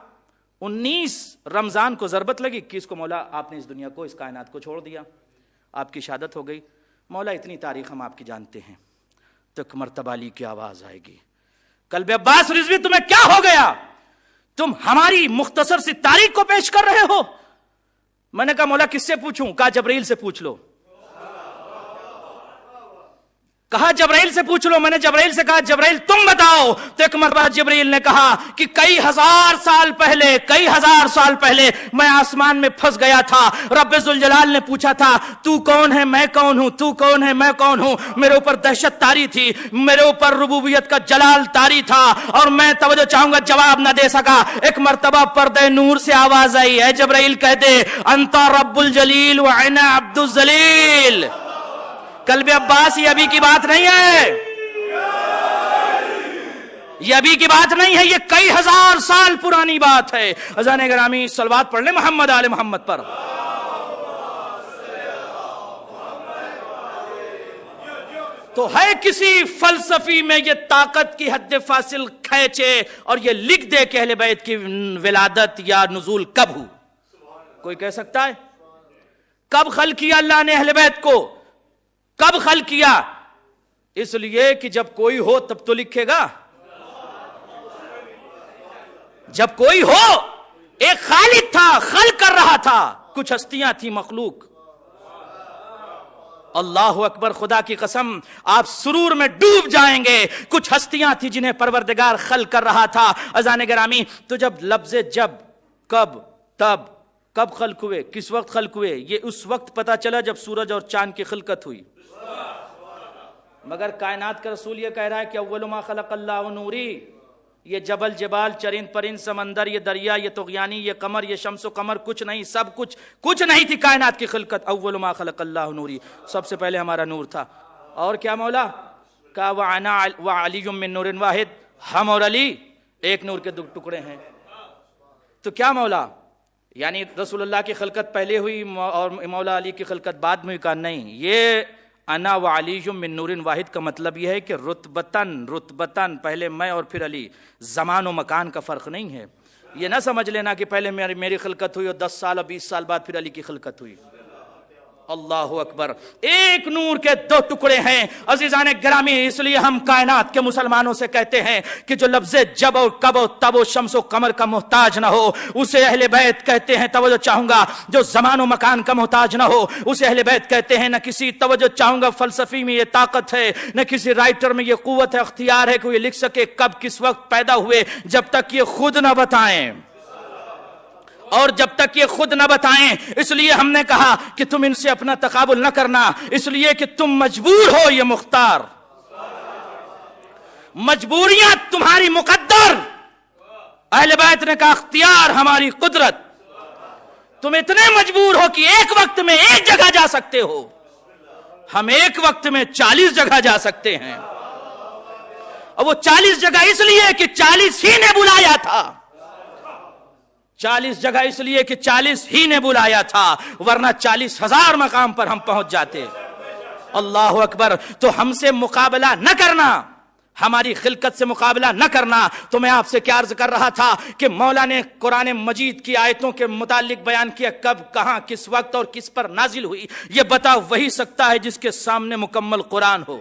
19 رمضان کو ضربت لگی، 21 کو مولا آپ نے اس دنیا کو، اس کائنات کو چھوڑ دیا، آپ کی شہادت ہو گئی۔ مولا اتنی تاریخ ہم آپ کی جانتے ہیں، تو ایک مرتبہ علی کی آواز آئے گی، قلب عباس رضوی تمہیں کیا ہو گیا، تم ہماری مختصر سی تاریخ کو پیش کر رہے ہو؟ میں نے کہا مولا کس سے پوچھوں؟ کہا جبرائیل سے پوچھ لو۔ کہا جبرائیل سے پوچھ لو۔ میں نے جبرائیل سے کہا جبرائیل تم بتاؤ۔ تو ایک مرتبہ جبرائیل نے کہا کہ کئی ہزار سال پہلے میں آسمان میں پھنس گیا تھا، رب ذوالجلال نے پوچھا تھا تو کون ہے میں کون ہوں، تو کون ہے میں کون ہوں، میرے اوپر دہشت طاری تھی، میرے اوپر ربوبیت کا جلال طاری تھا اور میں توجہ چاہوں گا جواب نہ دے سکا۔ ایک مرتبہ پردہ نور سے آواز آئی، اے جبرائیل کہہ دے انت رب الجلیل وانا عبد الذلیل۔ قلب عباس یہ ابھی کی بات نہیں ہے، یہ ابھی کی بات نہیں ہے، یہ کئی ہزار سال پرانی بات ہے۔ اذان گرامی صلوات پڑھ لیں محمد آل محمد پر۔ تو ہے کسی فلسفی میں یہ طاقت کی حد فاصل کھینچے اور یہ لکھ دے کہ اہل بیت کی ولادت یا نزول کب ہو؟ کوئی کہہ سکتا ہے؟ کب خلق کیا اللہ نے اہل بیت کو؟ کب خلق کیا؟ اس لیے کہ جب کوئی ہو تب تو لکھے گا، جب کوئی ہو۔ ایک خالق تھا، خلق کر رہا تھا، کچھ ہستیاں تھی مخلوق۔ اللہ اکبر، خدا کی قسم آپ سرور میں ڈوب جائیں گے۔ کچھ ہستیاں تھی جنہیں پروردگار خلق کر رہا تھا۔ اذان گرامی تو جب لفظ جب، کب، تب، کب خلق ہوئے، کس وقت خلق ہوئے، یہ اس وقت پتا چلا جب سورج اور چاند کی خلقت ہوئی۔ مگر کائنات کا رسول یہ کہہ رہا ہے کہ اول ما خلق اللہ نوری، یہ جبل جبال، چرند پرند، سمندر، یہ دریا، یہ طغیانی، یہ قمر، یہ شمس و قمر، کچھ نہیں، سب کچھ نہیں تھی کائنات کی خلقت۔ اول ما خلق اللہ نوری، سب سے پہلے ہمارا نور تھا۔ اور کیا مولا کہا وَعَنَا وَعَلِيٌّ مِّن نُورٍ وَاحِدٍ، ہم اور علی ایک نور کے دو ٹکڑے ہیں۔ تو کیا مولا یعنی رسول اللہ کی خلقت پہلے ہوئی اور مولا علی کی خلقت بعد میں ہوئی؟ کہا نہیں، یہ انا وعلی من نور واحد کا مطلب یہ ہے کہ رتبتاً پہلے میں اور پھر علی، زمان و مکان کا فرق نہیں ہے۔ یہ نہ سمجھ لینا کہ پہلے میری خلقت ہوئی اور 10 سال اور 20 سال بعد پھر علی کی خلقت ہوئی۔ اللہ اکبر، ایک نور کے دو ٹکڑے ہیں عزیزان گرامی۔ اس لیے ہم کائنات کے مسلمانوں سے کہتے ہیں کہ جو لفظ جب اور کب اور تب و شمس و قمر کا محتاج نہ ہو اسے اہل بیت کہتے ہیں۔ توجہ چاہوں گا جو زمان و مکان کا محتاج نہ ہو اسے اہل بیت کہتے ہیں۔ نہ کسی توجہ چاہوں گا فلسفی میں یہ طاقت ہے، نہ کسی رائٹر میں یہ قوت ہے، اختیار ہے کہ وہ یہ لکھ سکے کب کس وقت پیدا ہوئے، جب تک یہ خود نہ بتائیں، اور جب تک یہ خود نہ بتائیں۔ اس لیے ہم نے کہا کہ تم ان سے اپنا تقابل نہ کرنا، اس لیے کہ تم مجبور ہو، یہ مختار، مجبوریاں تمہاری مقدر۔ اہل بیت نے کہا اختیار ہماری قدرت۔ تم اتنے مجبور ہو کہ ایک وقت میں ایک جگہ جا سکتے ہو، ہم ایک وقت میں 40 جگہ جا سکتے ہیں۔ اور وہ 40 جگہ اس لیے کہ 40 ہی نے بلایا تھا، 40 جگہ اس لیے کہ 40 ہی نے بلایا تھا، ورنہ 40,000 مقام پر ہم پہنچ جاتے۔ اللہ اکبر۔ تو ہم سے مقابلہ نہ کرنا، ہماری خلقت سے مقابلہ نہ کرنا۔ تو میں آپ سے کیا عرض کر رہا تھا کہ مولا نے قرآن مجید کی آیتوں کے متعلق بیان کیا، کب، کہاں، کس وقت اور کس پر نازل ہوئی۔ یہ بتا وہی سکتا ہے جس کے سامنے مکمل قرآن ہو۔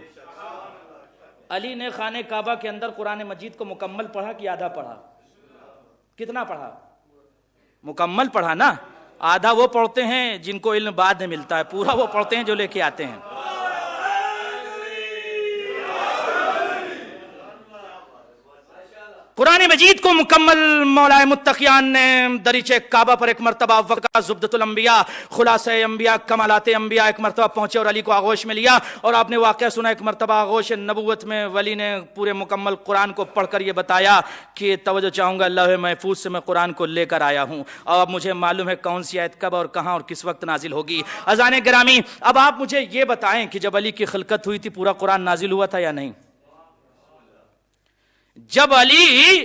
علی نے خانہ کعبہ کے اندر قرآن مجید کو مکمل پڑھا کہ آدھا پڑھا؟ کتنا پڑھا؟ مکمل پڑھا نا۔ آدھا وہ پڑھتے ہیں جن کو علم بعد میں ملتا ہے، پورا وہ پڑھتے ہیں جو لے کے آتے ہیں۔ قرآن مجید کو مکمل مولا متقیان نے دریچے کعبہ پر ایک مرتبہ وقت کا زبدۃ الانبیاء، خلاصہ انبیاء، کمالات انبیاء ایک مرتبہ پہنچے اور علی کو آغوش میں لیا۔ اور آپ نے واقعہ سنا، ایک مرتبہ آغوش نبوت میں ولی نے پورے مکمل قرآن کو پڑھ کر یہ بتایا کہ توجہ چاہوں گا لوح محفوظ سے میں قرآن کو لے کر آیا ہوں، اور اب مجھے معلوم ہے کون سی آیت کب اور کہاں اور کس وقت نازل ہوگی۔ اذان گرامی اب آپ مجھے یہ بتائیں کہ جب علی کی خلقت ہوئی تھی پورا قرآن نازل ہوا تھا یا نہیں؟ جب علی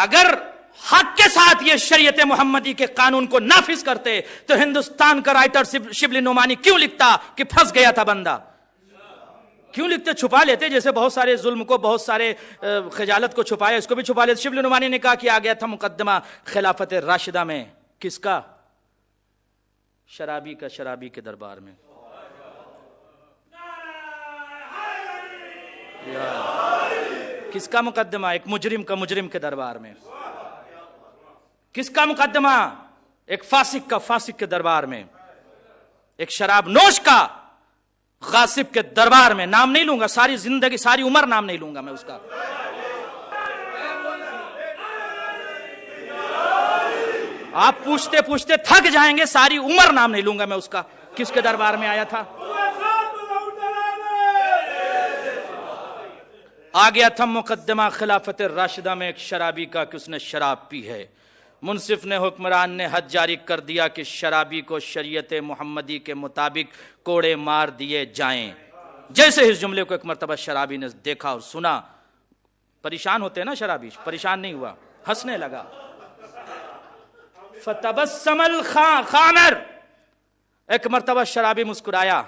اگر حق کے ساتھ یہ شریعت محمدی کے قانون کو نافذ کرتے تو ہندوستان کا رائٹر شبلی نعمانی کیوں لکھتا کہ پھنس گیا تھا بندہ؟ کیوں لکھتے؟ چھپا لیتے، جیسے بہت سارے ظلم کو، بہت سارے خجالت کو چھپایا، اس کو بھی چھپا لیتے۔ شبلی نعمانی نے کہا کہ آ گیا تھا مقدمہ خلافت راشدہ میں، کس کا؟ شرابی کا، شرابی کے دربار میں۔ کس کا مقدمہ؟ ایک مجرم کا، مجرم کے دربار میں۔ کس کا مقدمہ؟ ایک فاسق کا، فاسق کے دربار میں۔ ایک شراب نوش کا، غاصب کے دربار میں۔ نام نہیں لوں گا، ساری زندگی، ساری عمر نام نہیں لوں گا میں اس کا۔ آپ پوچھتے پوچھتے تھک جائیں گے، ساری عمر نام نہیں لوں گا میں اس کا، کس کے دربار میں آیا تھا۔ آ گیا تھا مقدمہ خلافت راشدہ میں ایک شرابی کا کہ اس نے شراب پی ہے۔ منصف نے، حکمران نے حد جاری کر دیا کہ شرابی کو شریعت محمدی کے مطابق کوڑے مار دیے جائیں۔ جیسے اس جملے کو ایک مرتبہ شرابی نے دیکھا اور سنا، پریشان ہوتے ہیں نا شرابی، پریشان نہیں ہوا، ہنسنے لگا۔ فتبسم الخامر، ایک مرتبہ شرابی مسکرایا،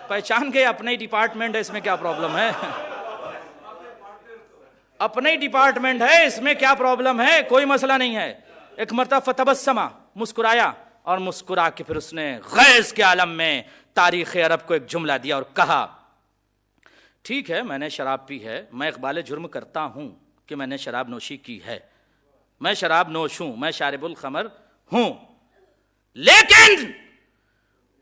پہچان گئے اپنے ہی ڈپارٹمنٹ ہے، اس میں کیا پرابلم ہے؟ اپنے ہی ڈپارٹمنٹ ہے، اس میں کیا پرابلم ہے؟ کوئی مسئلہ نہیں ہے۔ ایک مرتبہ فتبسم، مسکرایا، اور مسکرا کے پھر اس نے غیظ کے عالم میں تاریخ عرب کو ایک جملہ دیا اور کہا، ٹھیک ہے میں نے شراب پی ہے، میں اقبال جرم کرتا ہوں کہ میں نے شراب نوشی کی ہے، میں شراب نوش ہوں، میں شارب الخمر ہوں، لیکن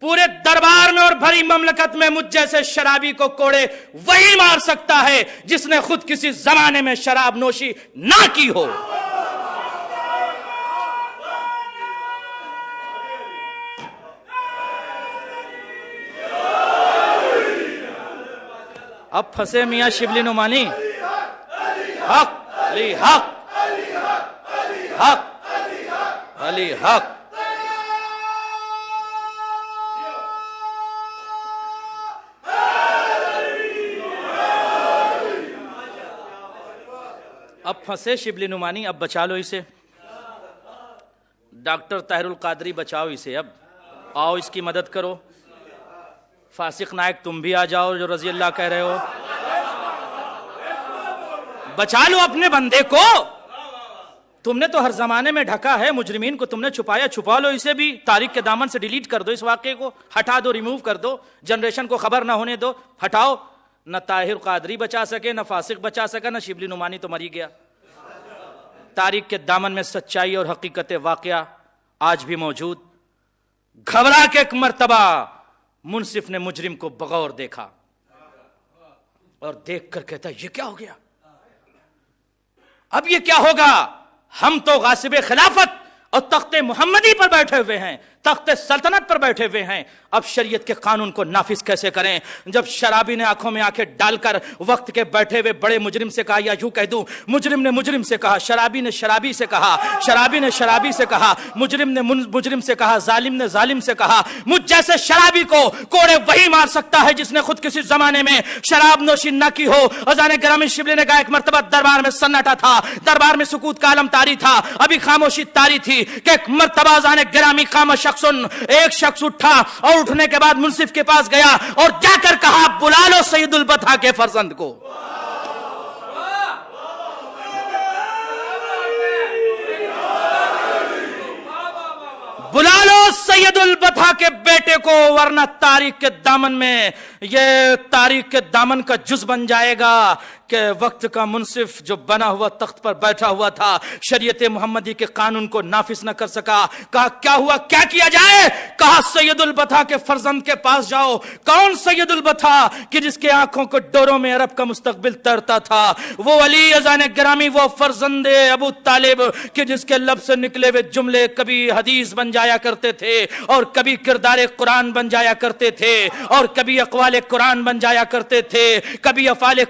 پورے دربار میں اور بھری مملکت میں مجھ جیسے شرابی کو کوڑے وہی مار سکتا ہے جس نے خود کسی زمانے میں شراب نوشی نہ کی ہو۔ اب پھنسے میاں شبلی نعمانی، حق علی حق، حق علی حق۔ اب پھنسے شبلی نعمانی، اب بچا لو اسے۔ ڈاکٹر طاہر القادری بچاؤ اسے، اب آؤ اس کی مدد کرو۔ فاسق نائک تم بھی آ جاؤ جو رضی اللہ کہہ رہے ہو، بچا لو اپنے بندے کو۔ تم نے تو ہر زمانے میں ڈھکا ہے، مجرمین کو تم نے چھپایا، چھپا لو اسے بھی، تاریخ کے دامن سے ڈیلیٹ کر دو، اس واقعے کو ہٹا دو، ریموو کر دو، جنریشن کو خبر نہ ہونے دو، ہٹاؤ۔ نہ طاہر قادری بچا سکے، نہ فاسق بچا سکا، نہ شبلی نعمانی تو مری گیا۔ تاریخ کے دامن میں سچائی اور حقیقت واقعہ آج بھی موجود۔ گھبرا کے ایک مرتبہ منصف نے مجرم کو بغور دیکھا اور دیکھ کر کہتا یہ کیا ہو گیا، اب یہ کیا ہوگا؟ ہم تو غاصب خلافت اور تخت محمدی پر بیٹھے ہوئے ہیں، تخت سلطنت پر بیٹھے ہوئے ہیں، اب شریعت کے قانون کو نافذ کیسے کریں؟ جب شرابی نے آنکھوں میں آنکھیں ڈال کر وقت کے بیٹھے ہوئے بڑے مجرم سے کہا، یا یوں کہہ دوں مجرم نے مجرم سے کہا، شرابی نے شرابی سے کہا، شرابی نے شرابی سے کہا، مجرم نے مجرم سے کہا، ظالم نے ظالم سے کہا، مجھ جیسے شرابی کو کوڑے وہی مار سکتا ہے جس نے خود کسی زمانے میں شراب نوشی نہ کی ہو۔ اذان گرامی شبلی نے کہا ایک مرتبہ دربار میں سناٹا تھا، دربار میں سکوت کا عالم طاری تھا، ابھی خاموشی طاری تھی کہ ایک مرتبہ اذان گرامی قام شخص، ایک شخص اٹھا اور اٹھنے کے بعد منصف کے پاس گیا اور جا کر کہا بلا لو سید البطحاء کے فرزند کو۔ بلا لو سید البطحاء کے بیٹے کو، ورنہ تاریخ کے دامن میں یہ تاریخ کے دامن کا جز بن جائے گا کہ وقت کا منصف جو بنا ہوا تخت پر بیٹھا ہوا تھا شریعت محمدی کے قانون کو نافذ نہ کر سکا۔ کہا کیا ہوا، کیا کیا جائے؟ کہا سید البطحاء کے فرزند کے پاس جاؤ۔ کون سید البطحاء؟ کہ جس کے آنکھوں کو ڈوروں میں عرب کا مستقبل ترتا تھا، وہ علی اذان گرامی، وہ فرزند ابو طالب کہ جس کے لب سے نکلے ہوئے جملے کبھی حدیث بن جایا کرتے تھے اور کبھی کردار قرآن بن جایا کرتے تھے اور کبھی اقوال قرآن بن جایا کرتے تھے، کبھی افعال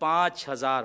5,000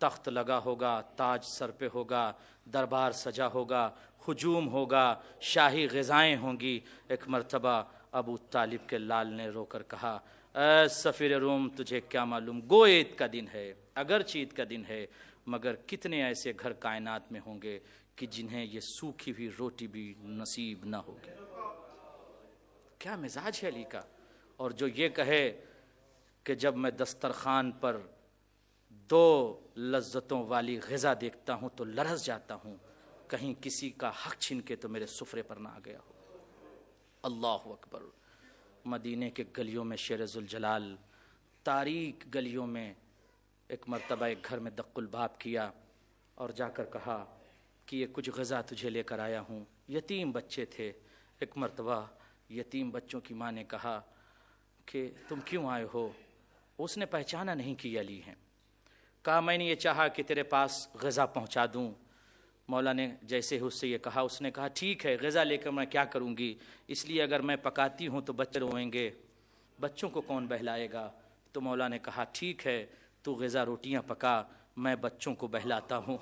تخت لگا ہوگا، تاج سر پہ ہوگا، دربار سجا ہوگا، ہجوم ہوگا، شاہی غذائیں ہوں گی۔ ایک مرتبہ ابو طالب کے لال نے رو کر کہا، اے سفیر روم، تجھے کیا معلوم، گو عید کا دن ہے، اگرچہ عید کا دن ہے، مگر کتنے ایسے گھر کائنات میں ہوں گے کہ جنہیں یہ سوکھی ہوئی روٹی بھی نصیب نہ ہوگی۔ کیا مزاج ہے علی کا! اور جو یہ کہے کہ جب میں دسترخوان پر دو لذتوں والی غذا دیکھتا ہوں تو لرز جاتا ہوں، کہیں کسی کا حق چھین کے تو میرے سفرے پر نہ آ گیا ہو۔ اللہ اکبر! مدینے کے گلیوں میں شیر ذوالجلال، تاریک گلیوں میں ایک مرتبہ ایک گھر میں دق الباب کیا اور جا کر کہا کہ یہ کچھ غذا تجھے لے کر آیا ہوں۔ یتیم بچے تھے۔ ایک مرتبہ یتیم بچوں کی ماں نے کہا کہ تم کیوں آئے ہو؟ اس نے پہچانا نہیں کہ یہ علی ہیں۔ کہا میں نے یہ چاہا کہ تیرے پاس غذا پہنچا دوں۔ مولا نے جیسے ہی اس سے یہ کہا، اس نے کہا ٹھیک ہے، غذا لے کر میں کیا کروں گی، اس لیے اگر میں پکاتی ہوں تو بچے روئیں گے، بچوں کو کون بہلائے گا؟ تو مولا نے کہا ٹھیک ہے، تو غذا روٹیاں پکا، میں بچوں کو بہلاتا ہوں۔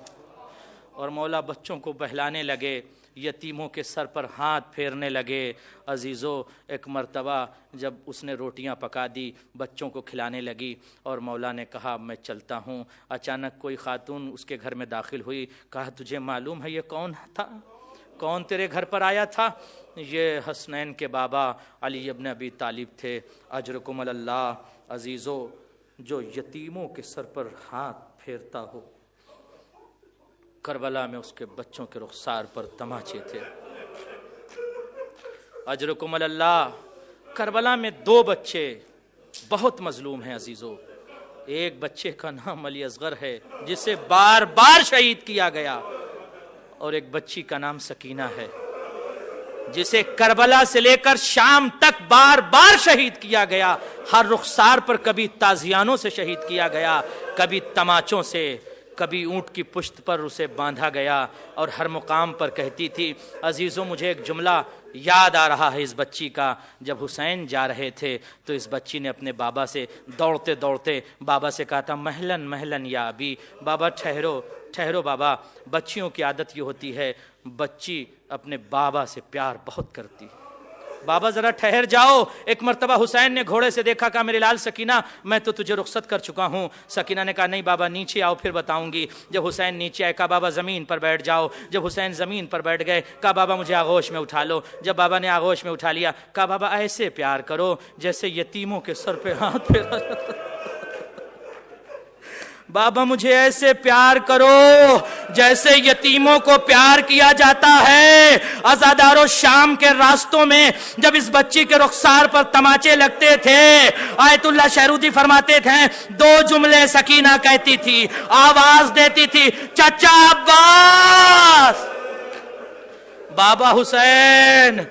اور مولا بچوں کو بہلانے لگے، یتیموں کے سر پر ہاتھ پھیرنے لگے۔ عزیزو، ایک مرتبہ جب اس نے روٹیاں پکا دی، بچوں کو کھلانے لگی اور مولا نے کہا میں چلتا ہوں، اچانک کوئی خاتون اس کے گھر میں داخل ہوئی۔ کہا تجھے معلوم ہے یہ کون تھا؟ کون تیرے گھر پر آیا تھا؟ یہ حسنین کے بابا علی ابن ابی طالب تھے، اجرکم اللہ۔ عزیزو، جو یتیموں کے سر پر ہاتھ پھیرتا ہو، کربلا میں اس کے بچوں کے رخسار پر تماچے تھے۔ اجرکم اللہ۔ کربلا میں 2 بچے بہت مظلوم ہیں عزیزو۔ ایک بچے کا نام علی اصغر ہے جسے بار بار شہید کیا گیا، اور ایک بچی کا نام سکینہ ہے جسے کربلا سے لے کر شام تک بار بار شہید کیا گیا۔ ہر رخسار پر کبھی تازیانوں سے شہید کیا گیا، کبھی تماچوں سے، کبھی اونٹ کی پشت پر اسے باندھا گیا، اور ہر مقام پر کہتی تھی۔ عزیزوں، مجھے ایک جملہ یاد آ رہا ہے اس بچی کا۔ جب حسین جا رہے تھے تو اس بچی نے اپنے بابا سے دوڑتے دوڑتے بابا سے کہا تھا مہلن مہلن یا ابی، بابا ٹھہرو ٹھہرو بابا۔ بچیوں کی عادت یہ ہوتی ہے، بچی اپنے بابا سے پیار بہت کرتی ہے، بابا ذرا ٹھہر جاؤ۔ ایک مرتبہ حسین نے گھوڑے سے دیکھا، کہا میرے لال سکینہ میں تو تجھے رخصت کر چکا ہوں۔ سکینہ نے کہا نہیں بابا، نیچے آؤ پھر بتاؤں گی۔ جب حسین نیچے آئے، کہا بابا زمین پر بیٹھ جاؤ۔ جب حسین زمین پر بیٹھ گئے، کہا بابا مجھے آغوش میں اٹھا لو۔ جب بابا نے آغوش میں اٹھا لیا، کہا بابا ایسے پیار کرو جیسے یتیموں کے سر پہ ہاتھ پھیرا جاتا ہے۔ بابا مجھے ایسے پیار کرو جیسے یتیموں کو پیار کیا جاتا ہے۔ عزادارو، شام کے راستوں میں جب اس بچی کے رخسار پر تماچے لگتے تھے، آیت اللہ شہرودی فرماتے تھے 2 جملے سکینہ کہتی تھی، آواز دیتی تھی چچا عباس، بابا حسین۔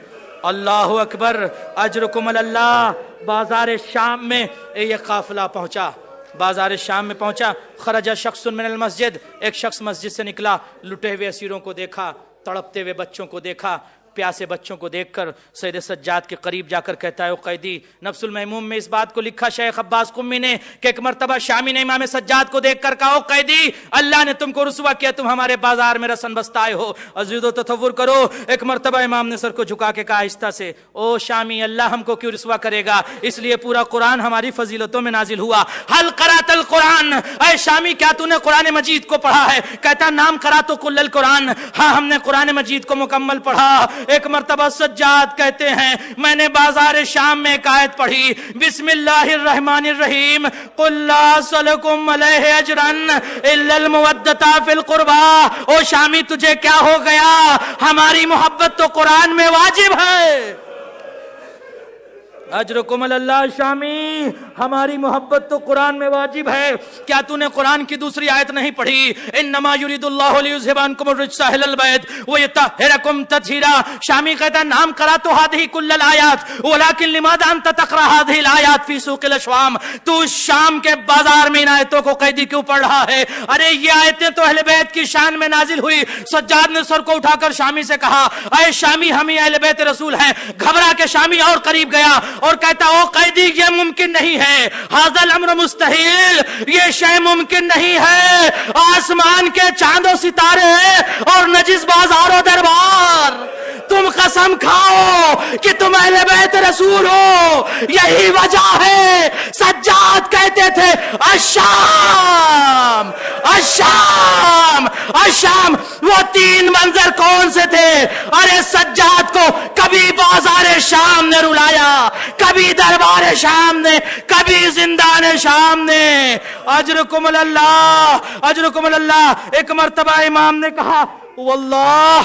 اللہ اکبر، اجرکم اللہ۔ بازار شام میں یہ قافلہ پہنچا، بازار شام میں پہنچا۔ خرج شخص من المسجد، ایک شخص مسجد سے نکلا، لٹے ہوئے اسیروں کو دیکھا، تڑپتے ہوئے بچوں کو دیکھا، پیاسے بچوں کو دیکھ کر سید سجاد کے قریب جا کر کہتا ہے او قیدی، نفس المحموم میں اس بات کو لکھا شیخ عباس قمی نے کہ ایک مرتبہ شامی نے امام سجاد کو دیکھ کر کہا او قیدی، اللہ نے تم کو رسوا کیا، تم ہمارے بازار میں رسن بستہ آئے ہو۔ عزیزو تصور کرو، ایک مرتبہ امام نے سر کو جھکا کے کہا آہستہ سے، او شامی، اللہ ہم کو کیوں رسوا کرے گا، اس لیے پورا قرآن ہماری فضیلتوں میں نازل ہوا۔ حل قرأت القرآن، اے شامی کیا تو نے قرآن مجید کو پڑھا ہے؟ کہتا نام قرأت کل القرآن، ہاں ہم نے قرآن مجید کو مکمل پڑھا۔ ایک مرتبہ سجاد کہتے ہیں میں نے بازار شام میں ایک آیت پڑھی، بسم اللہ الرحمن الرحیم، قل لا اسألکم علیہ اجرا الا المودۃ فی القربى۔ او شامی تجھے کیا ہو گیا، ہماری محبت تو قرآن میں واجب ہے۔ اجرکم اللہ شامی، ہماری محبت تو قرآن میں واجب ہے۔ کیا تو نے قرآن کی دوسری آیت نہیں پڑھی، انما یرید اللہ لیذھب عنکم الرجس اہل البیت ویطہرکم تطہیرا؟ شامی کہتا نام قرأت هذه كل الآیات ولكن لماذا انت تقرأ هذه الآیات في سوق الاشوام؟ تو شام کے بازار میں ان آیتوں کو قیدی کیوں پڑھ رہا ہے؟ ارے یہ آیتیں تو اہل بیت کی شان میں نازل ہوئی۔ سجاد نے سر کو اٹھا کر شامی سے کہا اے شامی، ہم ہی اہل بیت رسول ہیں۔ گھبرا کے شامی اور قریب گیا، اور کہتا او قیدی یہ ممکن نہیں ہے، ھذا الامر مستحیل، یہ شے ممکن نہیں ہے، آسمان کے چاند و ستارے اور نجس بازار و دربار، تم قسم کھاؤ کہ تم اہل بیت رسول ہو، یہی وجہ ہے سجاد کہتے تھے الشام الشام الشام۔ وہ تین منظر کون سے تھے؟ ارے سجاد کو کبھی بازار شام نے رلایا، کبھی دربار شام نے، کبھی زندان شام نے۔ اجرکم اللہ اجرکم اللہ۔ ایک مرتبہ امام نے کہا واللہ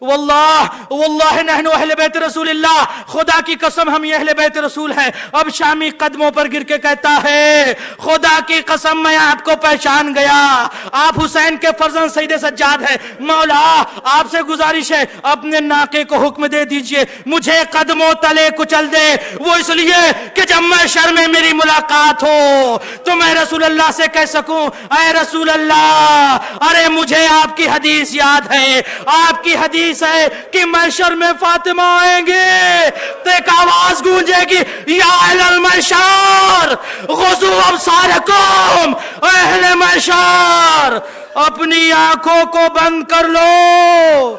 واللہ واللہ نحن اہل بیت رسول اللہ، خدا کی قسم ہم یہ اہل بیت رسول ہیں۔ اب شامی قدموں پر گر کے کہتا ہے خدا کی قسم میں آپ کو پہچان گیا، آپ حسین کے فرزند سید سجاد ہیں، مولا آپ سے گزارش ہے اپنے ناقے کو حکم دے دیجئے مجھے قدموں تلے کچل دے، وہ اس لیے کہ جب محشر میں میری ملاقات ہو تو میں رسول اللہ سے کہہ سکوں اے رسول اللہ، ارے مجھے آپ کی حدیث یاد ہے، آپ کی حدیث ہے کہ محشر میں فاطمہ آئیں گے تو ایک آواز گونجے گی یا اہل المحشر غضو ابصارکم، اہل محشر اپنی آنکھوں کو بند کر لو،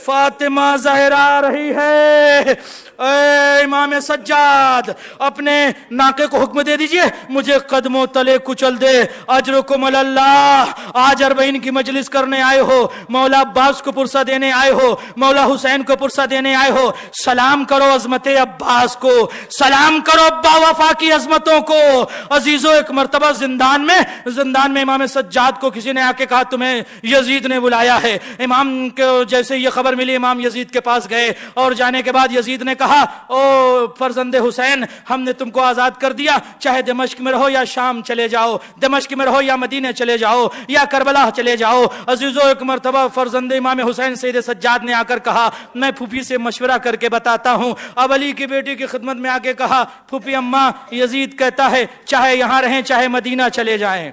فاطمہ زہرا آ رہی ہے۔ اے امام سجاد اپنے ناقے کو حکم دے دیجئے مجھے قدموں تلے کچل دے۔ اجرکم اللہ، آج 40 کی مجلس کرنے آئے ہو، مولا عباس کو پرسہ دینے آئے ہو، مولا حسین کو پرسہ دینے آئے ہو، سلام کرو عظمت عباس کو، سلام کرو ابا وفا کی عظمتوں کو۔ عزیزو ایک مرتبہ زندان میں امام سجاد کو کسی نے آ کے کہا تمہیں یزید نے بلایا ہے۔ امام کو جیسے یہ خبر ملی امام یزید کے پاس گئے اور جانے کے بعد یزید نے کہا او فرزند حسین ہم نے تم کو آزاد کر دیا، چاہے دمشق میں رہو یا شام چلے جاؤ، دمشق میں رہو یا مدینے چلے جاؤ یا کربلا چلے جاؤ۔ عزیزو ایک مرتبہ فرزند امام حسین سید سجاد نے آ کر کہا میں پھوپھی سے مشورہ کر کے بتاتا ہوں۔ اب علی کی بیٹی کی خدمت میں آ کے کہا پھوپھی اماں یزید کہتا ہے چاہے یہاں رہیں چاہے مدینہ چلے جائیں،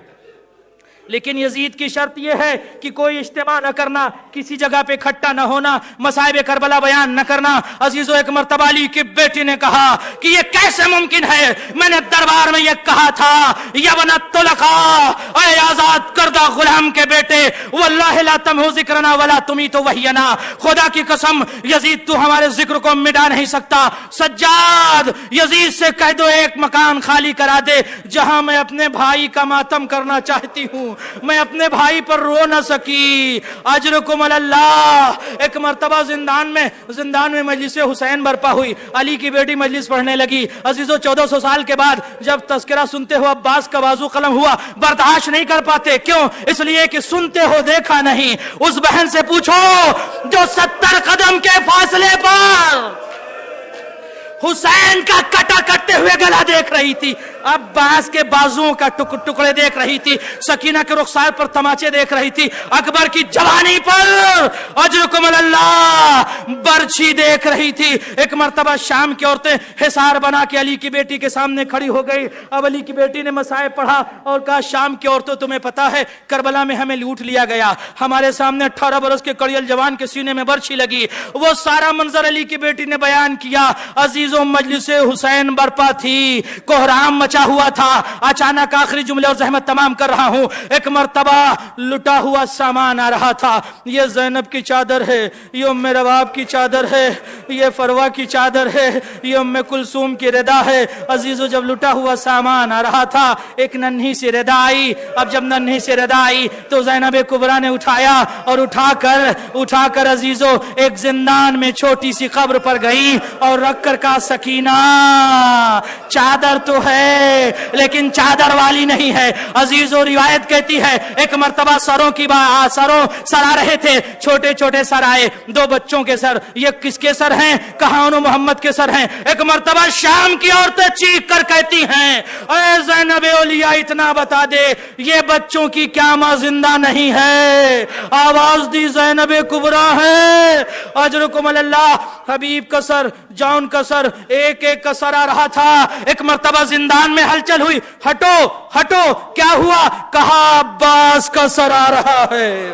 لیکن یزید کی شرط یہ ہے کہ کوئی اجتماع نہ کرنا، کسی جگہ پہ اکٹھا نہ ہونا، مصائب کربلا بیان نہ کرنا۔ عزیزو ایک مرتبہ علی کی بیٹی نے کہا کہ یہ کیسے ممکن ہے، میں نے دربار میں یہ کہا تھا یا ابن الطلقاء، اے آزاد کردہ غلام کے بیٹے، واللہ لا تمحو ذکرنا ولا تمیت وحینا، خدا کی قسم یزید تو ہمارے ذکر کو مٹا نہیں سکتا۔ سجاد یزید سے کہہ دو ایک مکان خالی کرا دے جہاں میں اپنے بھائی کا ماتم کرنا چاہتی ہوں، میں اپنے بھائی پر رو نہ سکی۔ اجرکم اللہ۔ ایک مرتبہ زندان میں مجلس حسین برپا ہوئی، علی کی بیٹی مجلس پڑھنے لگی۔ عزیزو 1400 سال کے بعد جب تذکرہ سنتے ہو عباس کا بازو قلم ہوا، برداشت نہیں کر پاتے، کیوں؟ اس لیے کہ سنتے ہو دیکھا نہیں۔ اس بہن سے پوچھو جو 70 قدم کے فاصلے پر حسین کا کٹا کٹتے ہوئے گلا دیکھ رہی تھی، عباس کے بازوؤں کا ٹکڑے دیکھ رہی تھی، سکینہ کے رخسار پر تماچے دیکھ رہی تھی، اکبر کی جوانی پر اجرکم اللہ برچھی دیکھ رہی تھی۔ ایک مرتبہ شام کی عورتیں حصار بنا کے علی کی بیٹی کے سامنے کھڑی ہو گئی۔ اب علی کی بیٹی نے مصائب پڑھا اور کہا شام کی عورتوں تمہیں پتا ہے کربلا میں ہمیں لوٹ لیا گیا، ہمارے سامنے 18 برس کے کڑیل جوان کے سینے میں برچھی لگی۔ وہ سارا منظر علی کی بیٹی نے بیان کیا۔ عزیزوں مجلس حسین برپا تھی، کوہرام مچا ہوا تھا۔ اچانک آخری جملے اور زحمت تمام کر رہا ہوں، ایک مرتبہ لٹا ہوا سامان آ رہا تھا۔ یہ زینب کی چادر ہے، یہ ام رباب کی چادر ہے، یہ فروا کی چادر ہے، یہ ام کلثوم کی ردا ہے۔ عزیزو جب لٹا ہوا سامان آ رہا تھا ایک ننھی سی ردا آئی۔ اب جب ننھی سی ردا آئی تو زینب کبریٰ نے اٹھایا اور اٹھا کر عزیزو ایک زندان میں چھوٹی سی قبر پر گئی اور رکھ کر کہا سکینہ چادر تو ہے لیکن چادر والی نہیں ہے۔ عزیزو روایت کہتی ہے ایک مرتبہ سر آ رہے تھے، چھوٹے چھوٹے سر آئے، 2 بچوں کے سر۔ یہ کس کے سر ہیں؟ کہا انہوں محمد کے سر ہیں۔ ایک مرتبہ شام کی عورتیں چیخ کر کہتی ہیں اے زینب اولیاء اتنا بتا دے یہ بچوں کی کیا ماں زندہ نہیں ہے؟ آواز دی زینب کبریٰ ہے۔ اجرکم اللہ۔ حبیب کا سر، جان کا سر، ایک ایک کا سر آ رہا تھا۔ ایک مرتبہ زندان میں ہلچل ہوئی، ہٹو ہٹو، کیا ہوا؟ کہا عباس کا سر آ رہا ہے۔